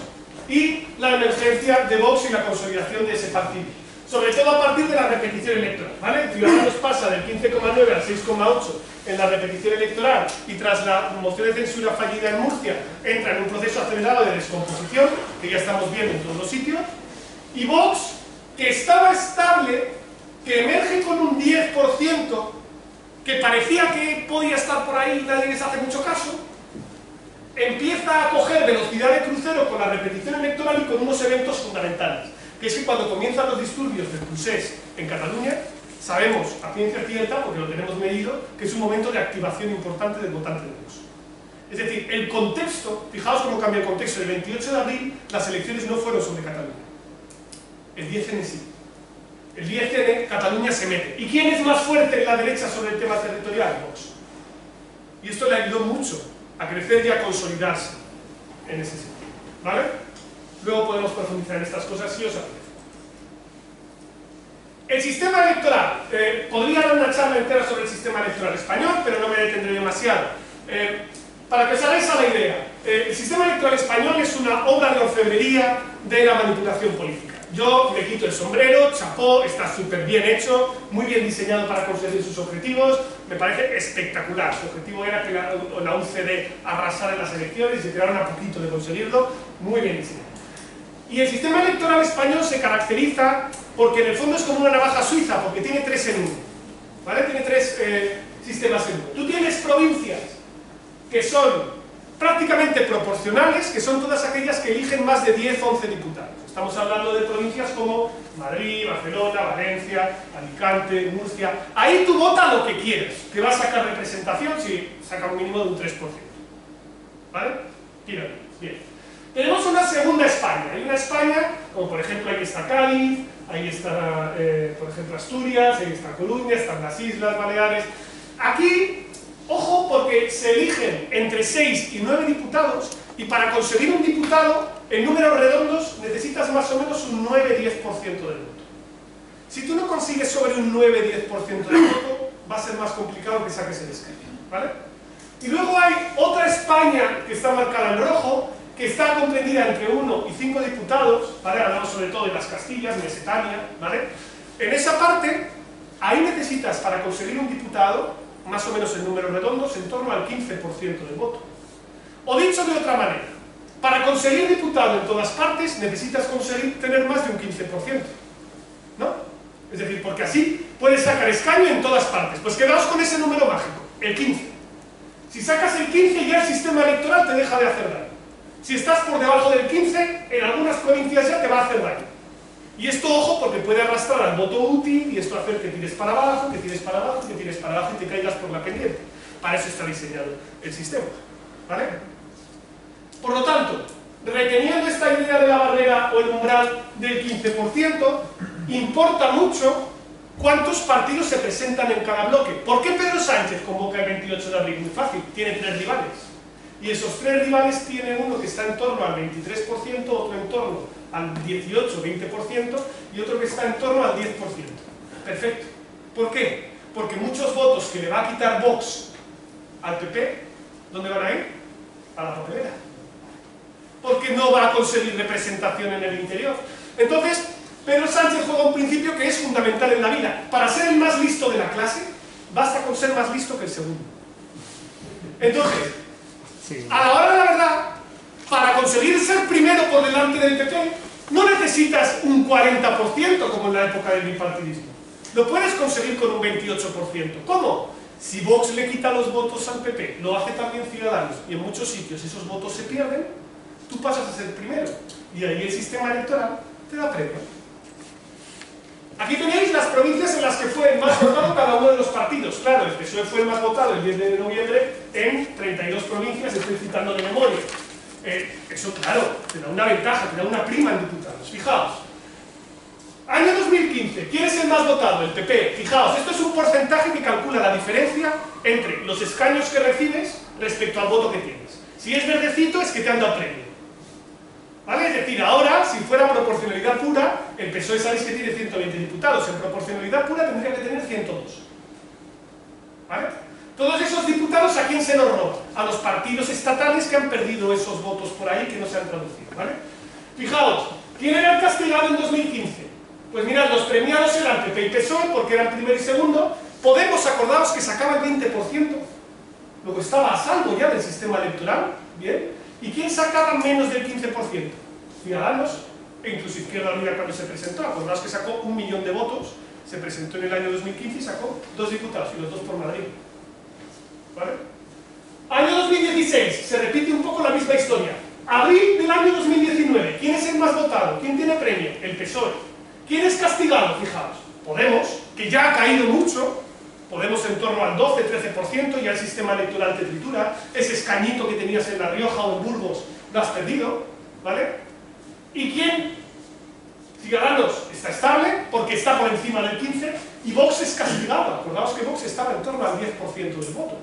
y la emergencia de Vox y la consolidación de ese partido. Sobre todo a partir de la repetición electoral, ¿vale? Ciudadanos pasa del 15,9 al 6,8 en la repetición electoral y tras la moción de censura fallida en Murcia entra en un proceso acelerado de descomposición que ya estamos viendo en todos los sitios, y Vox, que estaba estable, que emerge con un 10%, que parecía que podía estar por ahí y nadie les hace mucho caso, empieza a coger velocidad de crucero con la repetición electoral y con unos eventos fundamentales, que es que cuando comienzan los disturbios del procés en Cataluña, sabemos a ciencia cierta, porque lo tenemos medido, que es un momento de activación importante del votante de Vox. Es decir, el contexto, fijaos cómo cambia el contexto, el 28 de abril las elecciones no fueron sobre Cataluña, el 10N sí. El 10N, Cataluña se mete. ¿Y quién es más fuerte en la derecha sobre el tema territorial? Vox. Y esto le ayudó mucho a crecer y a consolidarse en ese sentido. ¿Vale? Luego podemos profundizar en estas cosas si os apetece. El sistema electoral. Podría dar una charla entera sobre el sistema electoral español, pero no me detendré demasiado. Para que os hagáis a la idea, el sistema electoral español es una obra de orfebrería de la manipulación política. Yo me quito el sombrero, chapó, está súper bien hecho, muy bien diseñado para conseguir sus objetivos, me parece espectacular. Su objetivo era que la UCD arrasara en las elecciones y se quedaron a poquito de conseguirlo, muy bien diseñado. Y el sistema electoral español se caracteriza porque en el fondo es como una navaja suiza, porque tiene 3 en 1, ¿vale? Tiene 3 sistemas en uno. Tú tienes provincias que son prácticamente proporcionales, que son todas aquellas que eligen más de 10 o 11 diputados. Estamos hablando de provincias como Madrid, Barcelona, Valencia, Alicante, Murcia. Ahí tú vota lo que quieras, que va a sacar representación si saca un mínimo de un 3%. ¿Vale? Tíralo. Bien. Tenemos una segunda España. Hay una España, como por ejemplo ahí está Cádiz, ahí está, por ejemplo, Asturias, ahí está Coruña, están las Islas Baleares. Aquí, ojo, porque se eligen entre 6 y 9 diputados, y para conseguir un diputado, en números redondos, necesitas más o menos un 9-10% del voto. Si tú no consigues sobre un 9-10% del voto, va a ser más complicado que saques el escaño, ¿vale? Y luego hay otra España que está marcada en rojo, que está comprendida entre 1 y 5 diputados, ¿vale? Hablamos sobre todo de las Castillas, Mesetaña, ¿vale? En esa parte, ahí necesitas para conseguir un diputado, más o menos en números redondos, en torno al 15% del voto. O dicho de otra manera, para conseguir diputado en todas partes, necesitas conseguir tener más de un 15%, ¿no? Es decir, porque así puedes sacar escaño en todas partes. Pues quedaos con ese número mágico, el 15. Si sacas el 15, ya el sistema electoral te deja de hacer daño. Si estás por debajo del 15, en algunas provincias ya te va a hacer daño. Y esto, ojo, porque puede arrastrar al voto útil y esto hacer que tires para abajo, que tires para abajo, que tires para abajo y te caigas por la pendiente. Para eso está diseñado el sistema, ¿vale? Por lo tanto, reteniendo esta idea de la barrera o el umbral del 15%, importa mucho cuántos partidos se presentan en cada bloque. ¿Por qué Pedro Sánchez convoca el 28 de abril? Muy fácil, tiene 3 rivales. Y esos 3 rivales tienen uno que está en torno al 23%, otro en torno al 18-20% y otro que está en torno al 10%. Perfecto. ¿Por qué? Porque muchos votos que le va a quitar Vox al PP, ¿dónde van a ir? A la papelera. Porque no va a conseguir representación en el interior. Entonces, Pedro Sánchez juega un principio que es fundamental en la vida. Para ser el más listo de la clase, basta con ser más listo que el segundo. Entonces, a la hora de la verdad, para conseguir ser primero por delante del PP, no necesitas un 40% como en la época del bipartidismo. Lo puedes conseguir con un 28%. ¿Cómo? Si Vox le quita los votos al PP, lo hace también Ciudadanos, y en muchos sitios esos votos se pierden, tú pasas a ser primero. Y ahí el sistema electoral te da premio. Aquí tenéis las provincias en las que fue el más votado cada uno de los partidos. Claro, el PSOE fue el más votado el 10 de noviembre en 32 provincias, estoy citando de memoria. Eso, claro, te da una ventaja, te da una prima en diputados. Fijaos, año 2015, ¿quién es el más votado? El PP. Fijaos, esto es un porcentaje que calcula la diferencia entre los escaños que recibes respecto al voto que tienes. Si es verdecito, es que te han dado premio. ¿Vale? Es decir, ahora, si fuera proporcionalidad pura, el PSOE sabéis que tiene 120 diputados, en proporcionalidad pura tendría que tener 102. ¿Vale? Todos esos diputados, ¿a quién se los roba? A los partidos estatales que han perdido esos votos por ahí que no se han traducido, ¿vale? Fijaos, ¿quién era el castigado en 2015? Pues mirad, los premiados eran PP y PSOE porque eran primero y segundo. Podemos, acordaos que sacaba el 20%, luego estaba a salvo ya del sistema electoral, ¿bien? ¿Y quién sacaba menos del 15%? Ciudadanos, e incluso Izquierda Unida cuando se presentó. Acordaos que sacó 1 millón de votos, se presentó en el año 2015 y sacó 2 diputados, y los 2 por Madrid. ¿Vale? Año 2016, se repite un poco la misma historia. Abril del año 2019, ¿quién es el más votado? ¿Quién tiene premio? El PSOE. ¿Quién es castigado? Fijaos, Podemos, que ya ha caído mucho, Podemos en torno al 12-13%, ya el sistema electoral te tritura, ese escañito que tenías en La Rioja o en Burgos lo has perdido, ¿vale? ¿Y quién? Ciudadanos está estable, porque está por encima del 15%, y Vox es castigado. Acordaos que Vox estaba en torno al 10% del voto.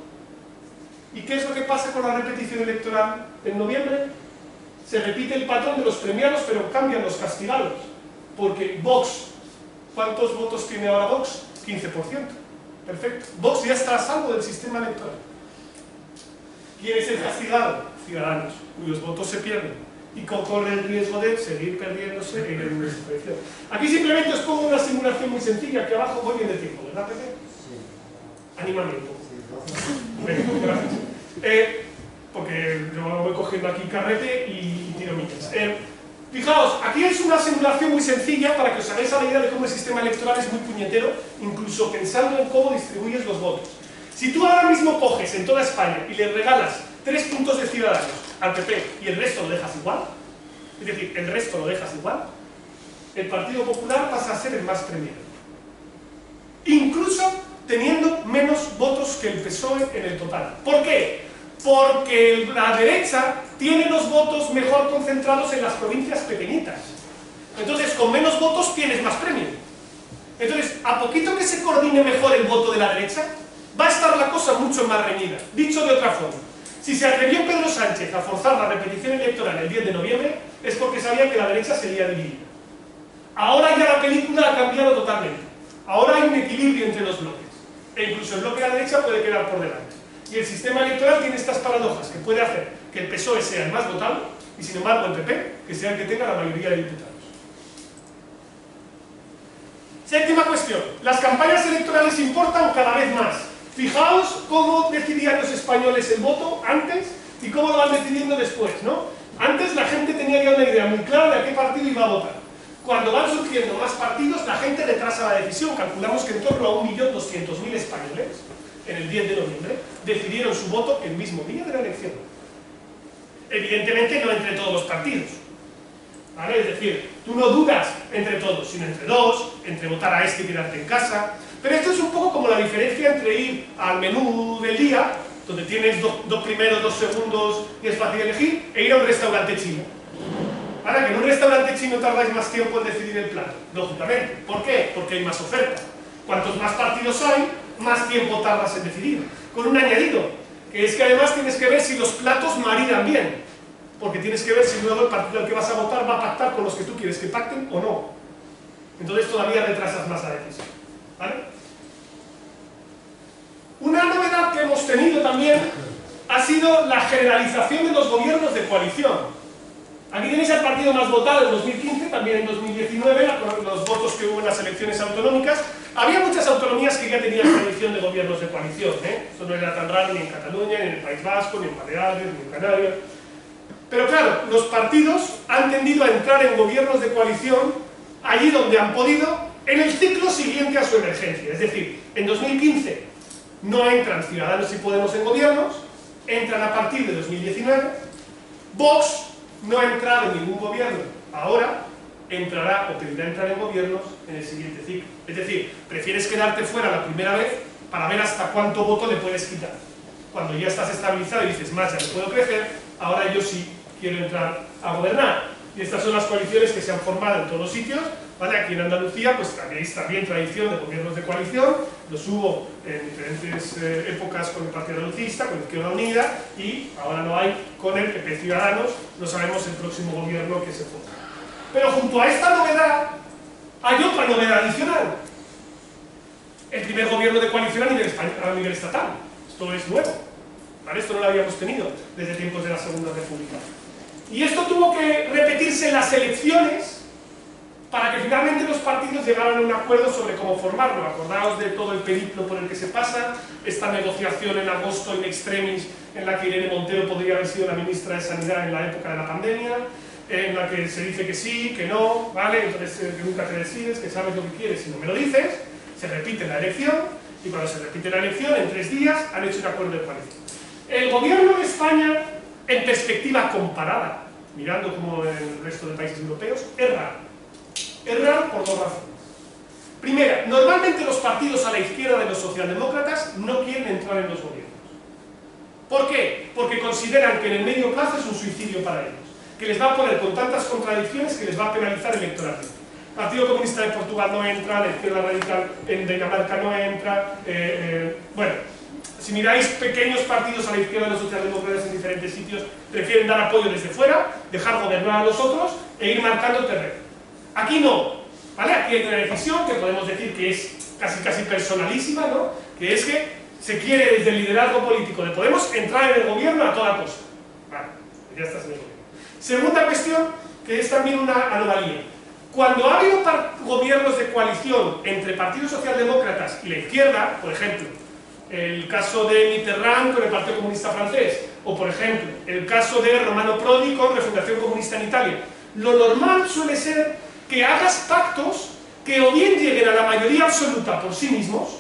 ¿Y qué es lo que pasa con la repetición electoral en noviembre? Se repite el patrón de los premiados, pero cambian los castigados. Porque Vox, ¿cuántos votos tiene ahora Vox? 15%. Perfecto. Vox ya está a salvo del sistema electoral. ¿Quién es el castigado? Ciudadanos, cuyos votos se pierden y corre el riesgo de seguir perdiéndose en el elección. Aquí simplemente os pongo una simulación muy sencilla, que abajo voy bien de tiempo, ¿verdad, Pepe? Sí. Anímame un poco. Venga, gracias. Porque yo voy cogiendo aquí carrete y tiro millas. Fijaos, aquí es una simulación muy sencilla para que os hagáis a la idea de cómo el sistema electoral es muy puñetero, incluso pensando en cómo distribuyes los votos. Si tú ahora mismo coges en toda España y le regalas 3 puntos de Ciudadanos al PP y el resto lo dejas igual, es decir, el resto lo dejas igual, el Partido Popular pasa a ser el más premiado. Incluso teniendo menos votos que el PSOE en el total. ¿Por qué? Porque la derecha tiene los votos mejor concentrados en las provincias pequeñitas. Entonces, con menos votos tienes más premio. Entonces, a poquito que se coordine mejor el voto de la derecha, va a estar la cosa mucho más reñida. Dicho de otra forma, si se atrevió Pedro Sánchez a forzar la repetición electoral el 10 de noviembre, es porque sabía que la derecha sería dividida. Ahora ya la película ha cambiado totalmente. Ahora hay un equilibrio entre los bloques. E incluso el bloque de la derecha puede quedar por delante. Y el sistema electoral tiene estas paradojas, que puede hacer que el PSOE sea el más votado, y sin embargo el PP, que sea el que tenga la mayoría de diputados. Séptima cuestión. Las campañas electorales importan cada vez más. Fijaos cómo decidían los españoles el voto antes y cómo lo van decidiendo después, ¿no? Antes la gente tenía ya una idea muy clara de a qué partido iba a votar. Cuando van surgiendo más partidos, la gente retrasa la decisión. Calculamos que en torno a 1.200.000 españoles, en el 10 de noviembre, decidieron su voto el mismo día de la elección. Evidentemente no entre todos los partidos, ¿vale? Es decir, tú no dudas entre todos, sino entre dos, entre votar a este y quedarte en casa. Pero esto es un poco como la diferencia entre ir al menú del día, donde tienes dos primeros, 2 segundos y es fácil elegir, e ir a un restaurante chino. Ahora, que en un restaurante chino tardáis más tiempo en decidir el plato, lógicamente. ¿Por qué? Porque hay más oferta. Cuantos más partidos hay, más tiempo tardas en decidir. Con un añadido, que es que además tienes que ver si los platos maridan bien. Porque tienes que ver si luego el partido al que vas a votar va a pactar con los que tú quieres que pacten o no. Entonces todavía retrasas más la decisión, ¿vale? Una novedad que hemos tenido también ha sido la generalización de los gobiernos de coalición. Aquí tenéis al partido más votado en 2015, también en 2019, los votos que hubo en las elecciones autonómicas. Había muchas autonomías que ya tenían tradición de gobiernos de coalición, ¿eh? Esto no era tan raro ni en Cataluña, ni en el País Vasco, ni en Baleares, ni en Canarias. Pero claro, los partidos han tendido a entrar en gobiernos de coalición allí donde han podido, en el ciclo siguiente a su emergencia. Es decir, en 2015 no entran Ciudadanos y Podemos en gobiernos, entran a partir de 2019, Vox no ha entrado en ningún gobierno, ahora entrará o pedirá entrar en gobiernos en el siguiente ciclo. Es decir, prefieres quedarte fuera la primera vez para ver hasta cuánto voto le puedes quitar. Cuando ya estás estabilizado y dices, más ya no puedo crecer, ahora yo sí quiero entrar a gobernar. Y estas son las coaliciones que se han formado en todos los sitios, ¿vale? Aquí en Andalucía pues tenéis también tradición de gobiernos de coalición, los hubo en diferentes épocas con el Partido Andalucista, con Izquierda Unida, y ahora no hay con el PP Ciudadanos, no sabemos el próximo gobierno que se forma. Pero junto a esta novedad, hay otra novedad adicional. El primer gobierno de coalición a nivel estatal. Esto es nuevo, ¿vale? Esto no lo habíamos tenido desde tiempos de la Segunda República. Y esto tuvo que repetirse en las elecciones para que finalmente los partidos llegaran a un acuerdo sobre cómo formarlo. Acordaos de todo el periplo por el que se pasa, esta negociación en agosto in extremis en la que Irene Montero podría haber sido la ministra de Sanidad en la época de la pandemia, en la que se dice que sí, que no, ¿vale? Entonces que nunca te decides, que sabes lo que quieres y no me lo dices, se repite la elección, y cuando se repite la elección, en 3 días han hecho un acuerdo de coalición. El gobierno de España, en perspectiva comparada, mirando como en el resto de países europeos, es raro. Es raro por 2 razones. Primera, normalmente los partidos a la izquierda de los socialdemócratas no quieren entrar en los gobiernos. ¿Por qué? Porque consideran que en el medio plazo es un suicidio para ellos, que les va a poner con tantas contradicciones que les va a penalizar electoralmente. El Partido Comunista de Portugal no entra, la izquierda radical en Dinamarca no entra, bueno, si miráis pequeños partidos a la izquierda de los socialdemócratas en diferentes sitios, prefieren dar apoyo desde fuera, dejar gobernar a los otros e ir marcando terreno. Aquí no, ¿vale? Aquí hay una decisión que podemos decir que es casi personalísima, ¿no? Que es que se quiere desde el liderazgo político de Podemos entrar en el gobierno a toda costa. Vale, ya estás en el gobierno. Segunda cuestión, que es también una anomalía. Cuando ha habido gobiernos de coalición entre partidos socialdemócratas y la izquierda, por ejemplo, el caso de Mitterrand con el Partido Comunista Francés, o por ejemplo, el caso de Romano Prodi con Refundación Comunista en Italia, lo normal suele ser que hagas pactos que o bien lleguen a la mayoría absoluta por sí mismos,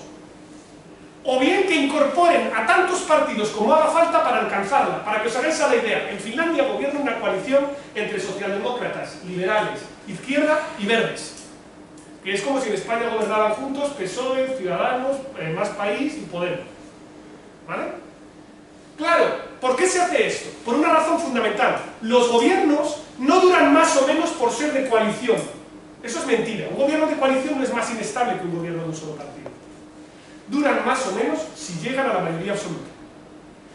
o bien que incorporen a tantos partidos como haga falta para alcanzarla. Para que os hagáis a la idea, en Finlandia gobierna una coalición entre socialdemócratas, liberales, izquierda y verdes, que es como si en España gobernaran juntos PSOE, Ciudadanos, Más País y Podemos. ¿Vale? Claro, ¿por qué se hace esto? Por una razón fundamental. Los gobiernos no duran más o menos por ser de coalición. Eso es mentira. Un gobierno de coalición no es más inestable que un gobierno de un solo partido. Duran más o menos si llegan a la mayoría absoluta.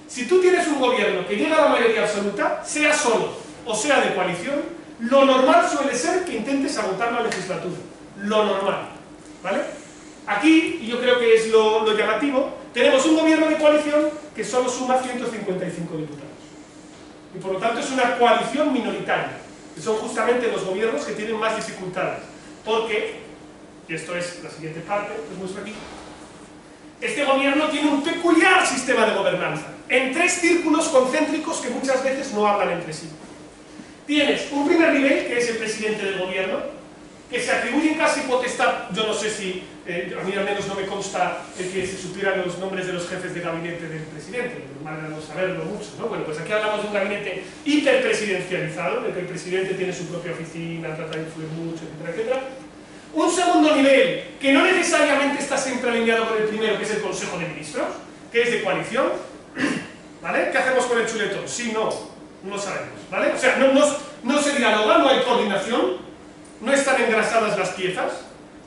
Si tú tienes un gobierno que llega a la mayoría absoluta, sea solo o sea de coalición, lo normal suele ser que intentes agotar la legislatura. Lo normal. ¿Vale? Aquí, y yo creo que es lo llamativo, tenemos un gobierno de coalición que solo suma 155 diputados. Y por lo tanto es una coalición minoritaria, que son justamente los gobiernos que tienen más dificultades. Porque, y esto es la siguiente parte, que os muestro aquí, este gobierno tiene un peculiar sistema de gobernanza, en 3 círculos concéntricos que muchas veces no hablan entre sí. Tienes un primer nivel, que es el presidente del gobierno, que se atribuye casi potestad, yo no sé si, a mí al menos no me consta el que se supieran los nombres de los jefes de gabinete del presidente, normal era no saberlo mucho, ¿no? Bueno, pues aquí hablamos de un gabinete hiperpresidencializado, en el que el presidente tiene su propia oficina, trata de influir mucho, etcétera, etcétera. Un segundo nivel, que no necesariamente está siempre alineado con el primero, que es el Consejo de Ministros, que es de coalición, ¿vale? ¿Qué hacemos con el chuletón? Sí, no lo sabemos, ¿vale? O sea, no se dialoga, no hay coordinación, no están engrasadas las piezas,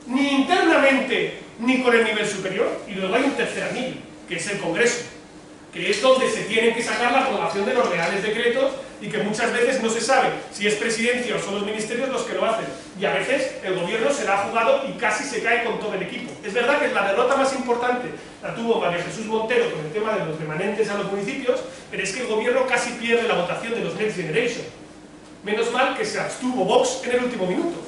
ni internamente ni con el nivel superior, y luego hay un tercer anillo, que es el Congreso, que es donde se tiene que sacar la aprobación de los reales decretos y que muchas veces no se sabe si es presidencia o son los ministerios los que lo hacen, y a veces el gobierno se la ha jugado y casi se cae con todo el equipo. Es verdad que la derrota más importante la tuvo María Jesús Montero con el tema de los remanentes a los municipios, pero es que el gobierno casi pierde la votación de los Next Generation. Menos mal que se abstuvo Vox en el último minuto.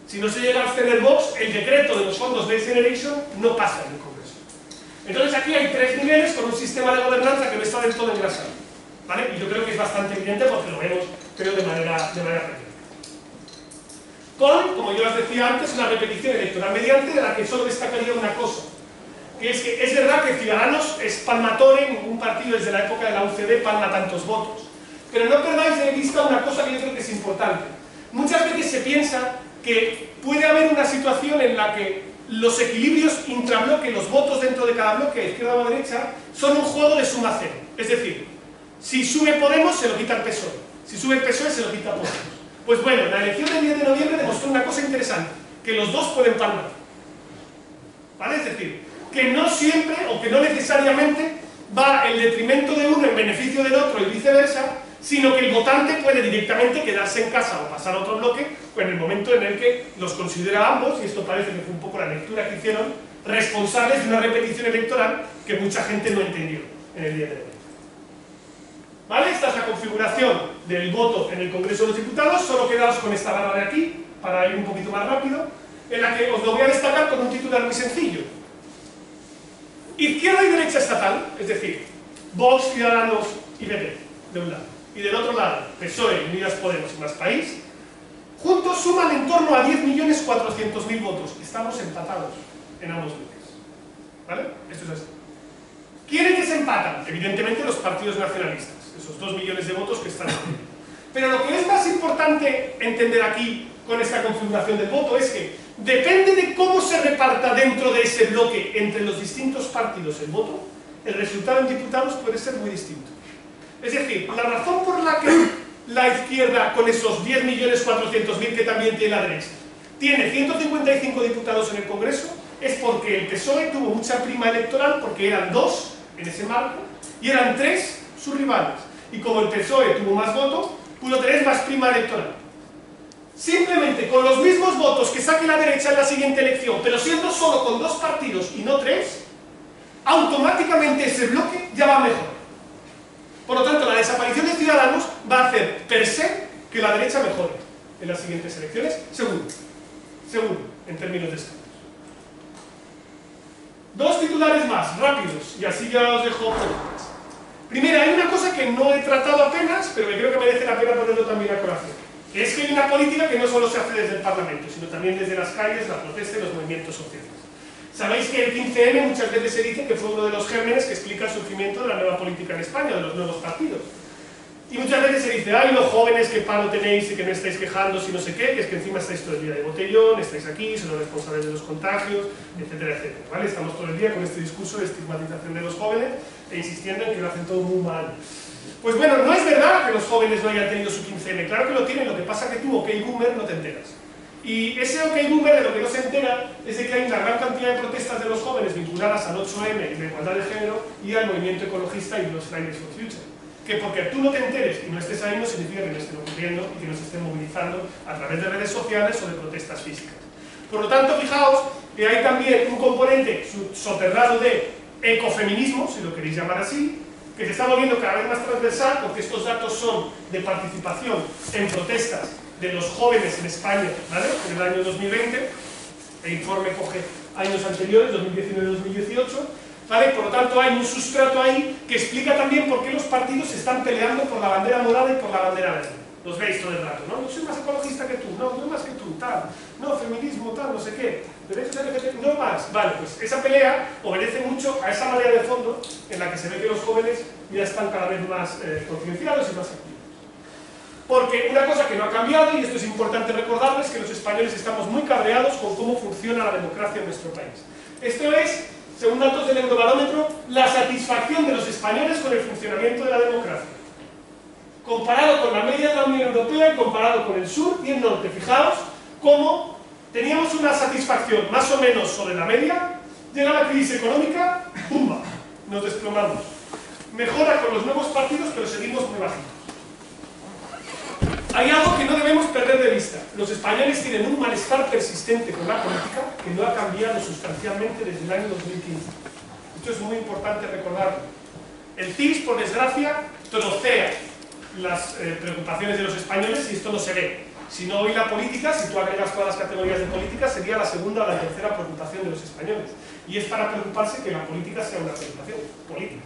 Si no se llega a abstener Vox, el decreto de los fondos Next Generation no pasa en el Congreso. Entonces aquí hay 3 niveles con un sistema de gobernanza que no está del todo engrasado, ¿vale? Y yo creo que es bastante evidente porque lo vemos, creo, de manera práctica. Con, como yo os decía antes, una repetición electoral mediante, de la que solo destacaría una cosa, que es verdad que Ciudadanos es palmatore, ningún partido desde la época de la UCD palma tantos votos. Pero no perdáis de vista una cosa que yo creo que es importante. Muchas veces se piensa que puede haber una situación en la que los equilibrios intrabloque, los votos dentro de cada bloque, izquierda o derecha, son un juego de suma cero. Es decir, si sube Podemos, se lo quita el PSOE. Si sube el PSOE, se lo quita Podemos. Pues bueno, la elección del 10 de noviembre demostró una cosa interesante, que los dos pueden palmar. ¿Vale? Es decir, que no siempre, o que no necesariamente, va el detrimento de uno en beneficio del otro y viceversa, sino que el votante puede directamente quedarse en casa o pasar a otro bloque en el momento en el que los considera ambos, y esto parece que fue un poco la lectura que hicieron, responsables de una repetición electoral que mucha gente no entendió en el día de hoy. ¿Vale? Esta es la configuración del voto en el Congreso de los Diputados. Solo quedaos con esta barra de aquí, para ir un poquito más rápido, en la que os lo voy a destacar con un titular muy sencillo. Izquierda y derecha estatal, es decir, Vox, Ciudadanos y PP, de un lado. Y del otro lado, PSOE, Unidas Podemos y Más País, juntos suman en torno a 10.400.000 votos. Estamos empatados en ambos bloques. ¿Vale? Esto es así. ¿Quiénes desempatan? Evidentemente los partidos nacionalistas, esos 2 millones de votos que están aquí. Pero lo que es más importante entender aquí con esta configuración del voto es que depende de cómo se reparta dentro de ese bloque entre los distintos partidos el voto, el resultado en diputados puede ser muy distinto. Es decir, la razón por la que la izquierda, con esos 10.400.000 que también tiene la derecha, tiene 155 diputados en el Congreso, es porque el PSOE tuvo mucha prima electoral, porque eran 2 en ese marco, y eran 3 sus rivales. Y como el PSOE tuvo más votos, pudo tener más prima electoral. Simplemente con los mismos votos que saque la derecha en la siguiente elección, pero siendo solo con 2 partidos y no 3, automáticamente ese bloque ya va mejor. Por lo tanto, la desaparición de Ciudadanos va a hacer per se que la derecha mejore en las siguientes elecciones, seguro, en términos de escaños. Dos titulares más, rápidos, y así ya os dejo preguntas. Primera, hay una cosa que no he tratado apenas, pero que creo que merece la pena ponerlo también a colación. Es que hay una política que no solo se hace desde el Parlamento, sino también desde las calles, la protesta y los movimientos sociales. Sabéis que el 15M muchas veces se dice que fue uno de los gérmenes que explica el surgimiento de la nueva política en España, de los nuevos partidos. Y muchas veces se dice, ay, los jóvenes, qué palo tenéis y que no estáis quejando si no sé qué, que es que encima estáis todo el día de botellón, estáis aquí, son los responsables de los contagios, etcétera, etcétera. ¿Vale? Estamos todo el día con este discurso de estigmatización de los jóvenes e insistiendo en que lo hacen todo muy mal. Pues bueno, no es verdad que los jóvenes no hayan tenido su 15M, claro que lo tienen, lo que pasa es que tú, OK Boomer, no te enteras. Y ese OK Boomer de lo que no se entera es de que hay una gran cantidad de protestas de los jóvenes vinculadas al 8M y la igualdad de género y al movimiento ecologista y los Fridays for Future. Que porque tú no te enteres y no estés ahí no significa que no estén ocurriendo y que no se estén movilizando a través de redes sociales o de protestas físicas. Por lo tanto, fijaos que hay también un componente soterrado de ecofeminismo, si lo queréis llamar así, que se está volviendo cada vez más transversal porque estos datos son de participación en protestas de los jóvenes en España, ¿vale? En el año 2020, el informe coge años anteriores, 2019-2018, ¿vale? Por lo tanto hay un sustrato ahí que explica también por qué los partidos se están peleando por la bandera morada y por la bandera verde. Los veis todo el rato, ¿no? Yo soy más ecologista que tú, no, yo más que tú, tal, no, feminismo, tal, no sé qué, derechos LGBT, no más. Vale, pues esa pelea obedece mucho a esa marea de fondo en la que se ve que los jóvenes ya están cada vez más concienciados y más activos. Porque una cosa que no ha cambiado, y esto es importante recordarlo, es que los españoles estamos muy cabreados con cómo funciona la democracia en nuestro país. Esto es, según datos del Eurobarómetro, la satisfacción de los españoles con el funcionamiento de la democracia. Comparado con la media de la Unión Europea y comparado con el sur y el norte. Fijaos cómo teníamos una satisfacción más o menos sobre la media, llega la crisis económica, ¡pumba!, nos desplomamos. Mejora con los nuevos partidos, pero seguimos muy bajitos. Hay algo que no debemos perder de vista. Los españoles tienen un malestar persistente con la política que no ha cambiado sustancialmente desde el año 2015. Esto es muy importante recordarlo. El CIS, por desgracia, trocea las preocupaciones de los españoles y esto no se ve. Si no hoy la política, si tú agregas todas las categorías de política, sería la segunda o la tercera preocupación de los españoles. Y es para preocuparse que la política sea una preocupación política.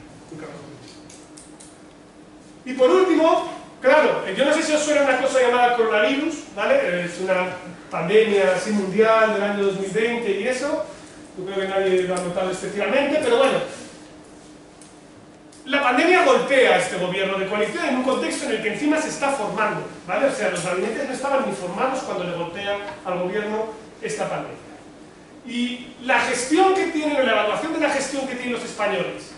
Y por último, claro, yo no sé si os suena una cosa llamada coronavirus, ¿vale? Es una pandemia así mundial del año 2020 y eso. Yo creo que nadie lo ha notado especialmente, pero bueno. La pandemia golpea a este gobierno de coalición en un contexto en el que encima se está formando, ¿vale? O sea, los gabinetes no estaban ni formados cuando le golpea al gobierno esta pandemia. Y la gestión que tienen, o la evaluación de la gestión que tienen los españoles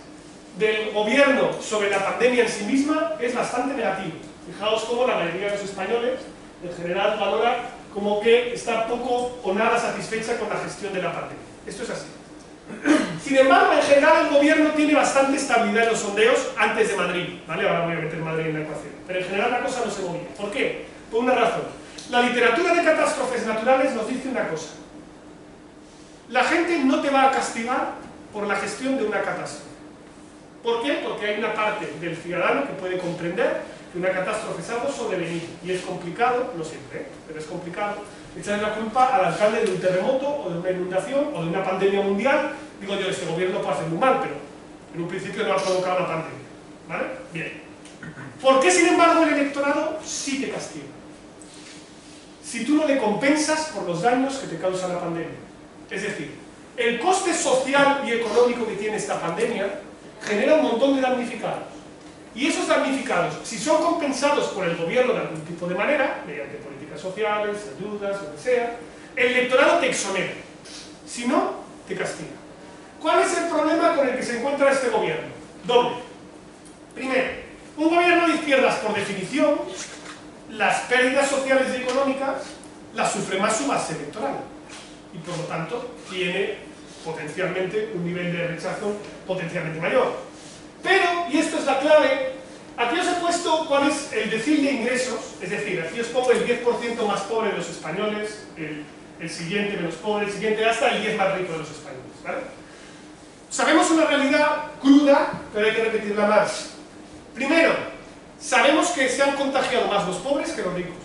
del gobierno sobre la pandemia en sí misma es bastante negativa. Fijaos cómo la mayoría de los españoles, en general, valora como que está poco o nada satisfecha con la gestión de la pandemia. Esto es así. Sin embargo, en general, el gobierno tiene bastante estabilidad en los sondeos antes de Madrid, ¿vale? Ahora voy a meter Madrid en la ecuación. Pero en general la cosa no se movía. ¿Por qué? Por una razón. La literatura de catástrofes naturales nos dice una cosa. La gente no te va a castigar por la gestión de una catástrofe. ¿Por qué? Porque hay una parte del ciudadano que puede comprender que una catástrofe es algo sobrevenido. Y es complicado, no siempre, pero es complicado, echarle la culpa al alcalde de un terremoto, o de una inundación, o de una pandemia mundial. Digo yo, este gobierno puede hacer muy mal, pero en un principio no ha provocado una pandemia. ¿Vale? Bien. ¿Por qué, sin embargo, el electorado sí te castiga? Si tú no le compensas por los daños que te causa la pandemia. Es decir, el coste social y económico que tiene esta pandemia genera un montón de damnificados. Y esos damnificados, si son compensados por el gobierno de algún tipo de manera, mediante políticas sociales, ayudas, lo que sea, el electorado te exonera. Si no, te castiga. ¿Cuál es el problema con el que se encuentra este gobierno? Doble. Primero, un gobierno de izquierdas, por definición, las pérdidas sociales y económicas las sufre más su base electoral. Y por lo tanto, tiene potencialmente un nivel de rechazo potencialmente mayor. Pero, y esto es la clave, aquí os he puesto cuál es el decil de ingresos, es decir, aquí os pongo el 10% más pobre de los españoles, el siguiente menos pobre, el siguiente hasta el 10 más rico de los españoles, ¿vale? Sabemos una realidad cruda, pero hay que repetirla más. Primero, sabemos que se han contagiado más los pobres que los ricos.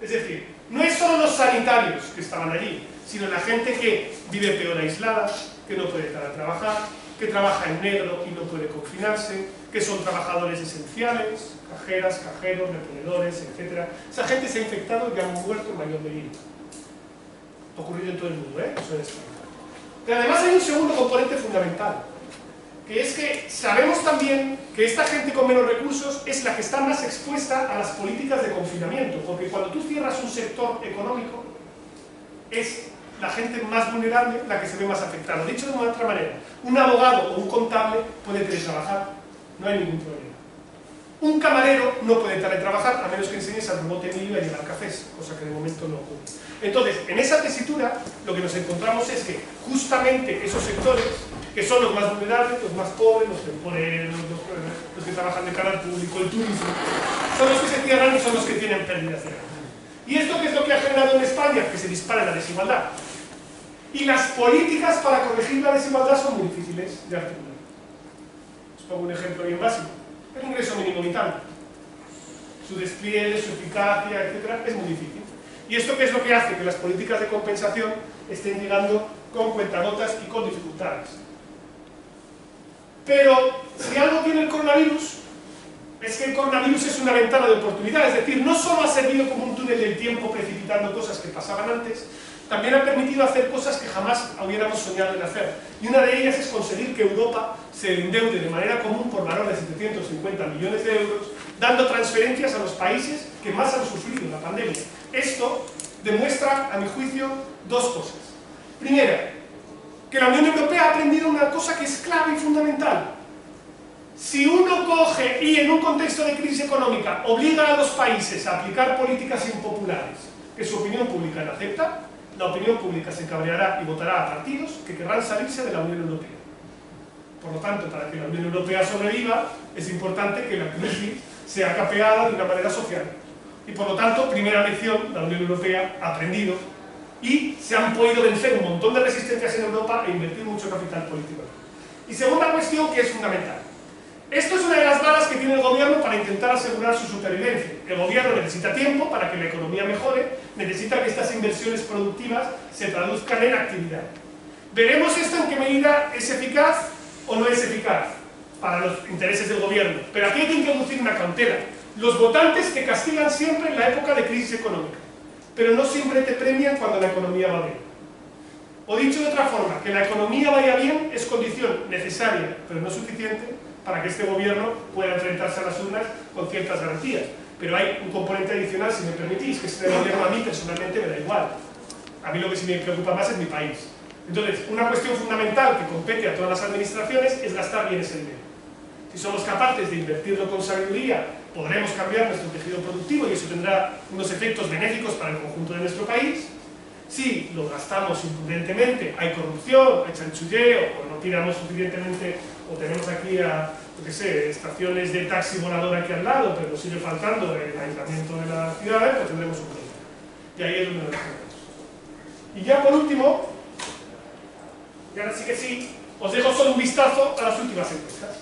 Es decir, no es solo los sanitarios que estaban allí, sino la gente que vive peor aislada, que no puede entrar a trabajar, que trabaja en negro y no puede confinarse, que son trabajadores esenciales, cajeras, cajeros, reponedores, etc. Esa gente se ha infectado y ha muerto en mayor medida. Ha ocurrido en todo el mundo, eso en España. Pero además hay un segundo componente fundamental, que es que sabemos también que esta gente con menos recursos es la que está más expuesta a las políticas de confinamiento, porque cuando tú cierras un sector económico, es la gente más vulnerable la que se ve más afectada. Dicho de una otra manera, un abogado o un contable puede teletrabajar, no hay ningún problema. Un camarero no puede teletrabajar a menos que enseñes al robot Emilio a llevar cafés, cosa que de momento no ocurre. Entonces, en esa tesitura, lo que nos encontramos es que justamente esos sectores, que son los más vulnerables, los más pobres, los temporeros, los que trabajan de cara al público, el turismo, son los que se cierran y son los que tienen pérdidas de gasto. ¿Y esto qué es lo que ha generado en España? Que se dispara la desigualdad. Y las políticas para corregir la desigualdad son muy difíciles de articular. Os pongo un ejemplo bien básico. El ingreso mínimo vital. Su despliegue, su eficacia, etc. es muy difícil. ¿Y esto qué es lo que hace? Que las políticas de compensación estén llegando con cuentagotas y con dificultades. Pero si algo tiene el coronavirus, es que el coronavirus es una ventana de oportunidad, es decir, no solo ha servido como un túnel del tiempo precipitando cosas que pasaban antes, también ha permitido hacer cosas que jamás hubiéramos soñado en hacer. Y una de ellas es conseguir que Europa se endeude de manera común por valor de 750 millones de euros, dando transferencias a los países que más han sufrido la pandemia. Esto demuestra, a mi juicio, dos cosas. Primera, que la Unión Europea ha aprendido una cosa que es clave y fundamental. Si uno coge y en un contexto de crisis económica obliga a los países a aplicar políticas impopulares que su opinión pública no acepta, la opinión pública se cabreará y votará a partidos que querrán salirse de la Unión Europea. Por lo tanto, para que la Unión Europea sobreviva, es importante que la crisis sea capeada de una manera social. Y por lo tanto, primera lección, la Unión Europea ha aprendido y se han podido vencer un montón de resistencias en Europa e invertir mucho capital político. Y segunda cuestión que es fundamental. Esto es una de las balas que tiene el gobierno para intentar asegurar su supervivencia. El gobierno necesita tiempo para que la economía mejore, necesita que estas inversiones productivas se traduzcan en actividad. Veremos esto en qué medida es eficaz o no es eficaz para los intereses del gobierno. Pero aquí hay que introducir una cautela. Los votantes te castigan siempre en la época de crisis económica, pero no siempre te premian cuando la economía va bien. O dicho de otra forma, que la economía vaya bien es condición necesaria, pero no suficiente, para que este gobierno pueda enfrentarse a las urnas con ciertas garantías. Pero hay un componente adicional, si me permitís, que este gobierno a mí personalmente me da igual. A mí lo que sí me preocupa más es mi país. Entonces, una cuestión fundamental que compete a todas las administraciones es gastar bien ese dinero. Si somos capaces de invertirlo con sabiduría, podremos cambiar nuestro tejido productivo y eso tendrá unos efectos benéficos para el conjunto de nuestro país. Si lo gastamos imprudentemente, hay corrupción, hay chanchulleo, o no tiramos suficientemente, o tenemos aquí a, yo qué sé, estaciones de taxi volador aquí al lado, pero nos sigue faltando el aislamiento de las ciudades, pues tendremos un problema. Y ahí es donde nos metemos. Y ya por último, y ahora sí que sí, os dejo solo un vistazo a las últimas encuestas.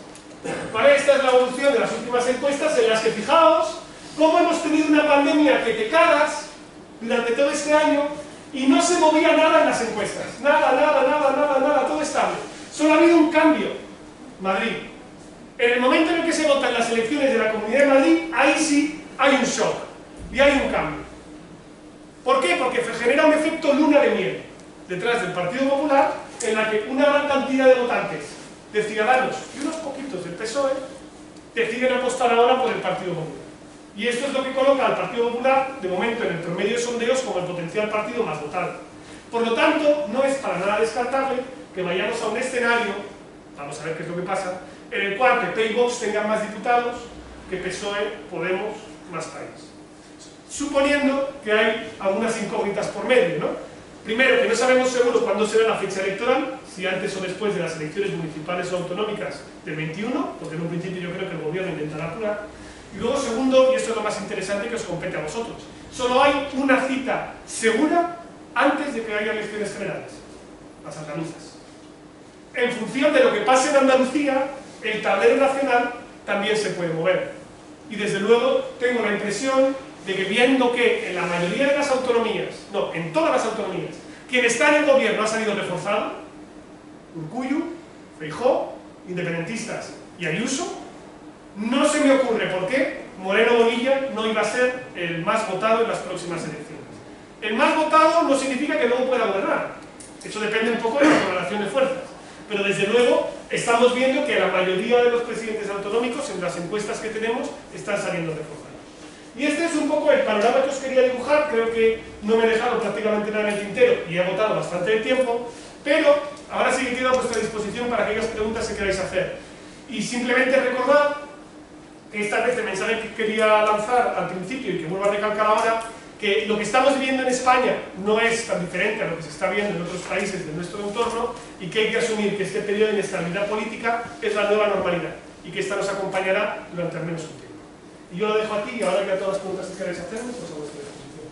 ¿Vale? Esta es la evolución de las últimas encuestas en las que fijaos cómo hemos tenido una pandemia que te cagas durante todo este año y no se movía nada en las encuestas. Nada, todo estable. Solo ha habido un cambio. Madrid. En el momento en el que se votan las elecciones de la Comunidad de Madrid, ahí sí hay un shock y hay un cambio. ¿Por qué? Porque genera un efecto luna de miel detrás del Partido Popular, en la que una gran cantidad de votantes de Ciudadanos y unos poquitos del PSOE deciden apostar ahora por el Partido Popular. Y esto es lo que coloca al Partido Popular, de momento, en el promedio de sondeos como el potencial partido más votado. Por lo tanto, no es para nada descartable que vayamos a un escenario, vamos a ver qué es lo que pasa, en el cual PP y Vox tengan más diputados que PSOE, Podemos, más país. Suponiendo que hay algunas incógnitas por medio, ¿no? Primero, que no sabemos seguro cuándo será la fecha electoral, si antes o después de las elecciones municipales o autonómicas del 21, porque en un principio yo creo que el gobierno intentará apurar. Y luego, segundo, y esto es lo más interesante que os compete a vosotros, solo hay una cita segura antes de que haya elecciones generales, las andaluzas. en función de lo que pase en Andalucía, el tablero nacional también se puede mover. Y desde luego tengo la impresión de que viendo que en la mayoría de las autonomías, no, en todas las autonomías, quien está en el gobierno ha salido reforzado, Urkullu, Feijóo, independentistas y Ayuso, no se me ocurre por qué Moreno Bonilla no iba a ser el más votado en las próximas elecciones. El más votado no significa que luego pueda gobernar, eso depende un poco de la correlación de fuerzas, pero desde luego estamos viendo que la mayoría de los presidentes autonómicos en las encuestas que tenemos están saliendo reforzados. Y este es un poco el panorama que os quería dibujar. Creo que no me he dejado prácticamente nada en el tintero y he agotado bastante el tiempo, pero ahora sí que quedo a vuestra disposición para aquellas preguntas que queráis hacer. Y simplemente recordad que esta vez el mensaje que quería lanzar al principio y que vuelvo a recalcar ahora, que lo que estamos viviendo en España no es tan diferente a lo que se está viendo en otros países de nuestro entorno y que hay que asumir que este periodo de inestabilidad política es la nueva normalidad y que esta nos acompañará durante al menos un tiempo. Y yo lo dejo aquí y ahora que a todas las preguntas que queráis hacerme, pues a vuestra disposición.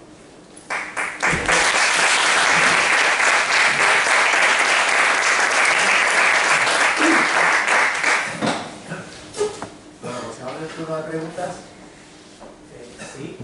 Bueno, pues ahora el turno de preguntas. Sí.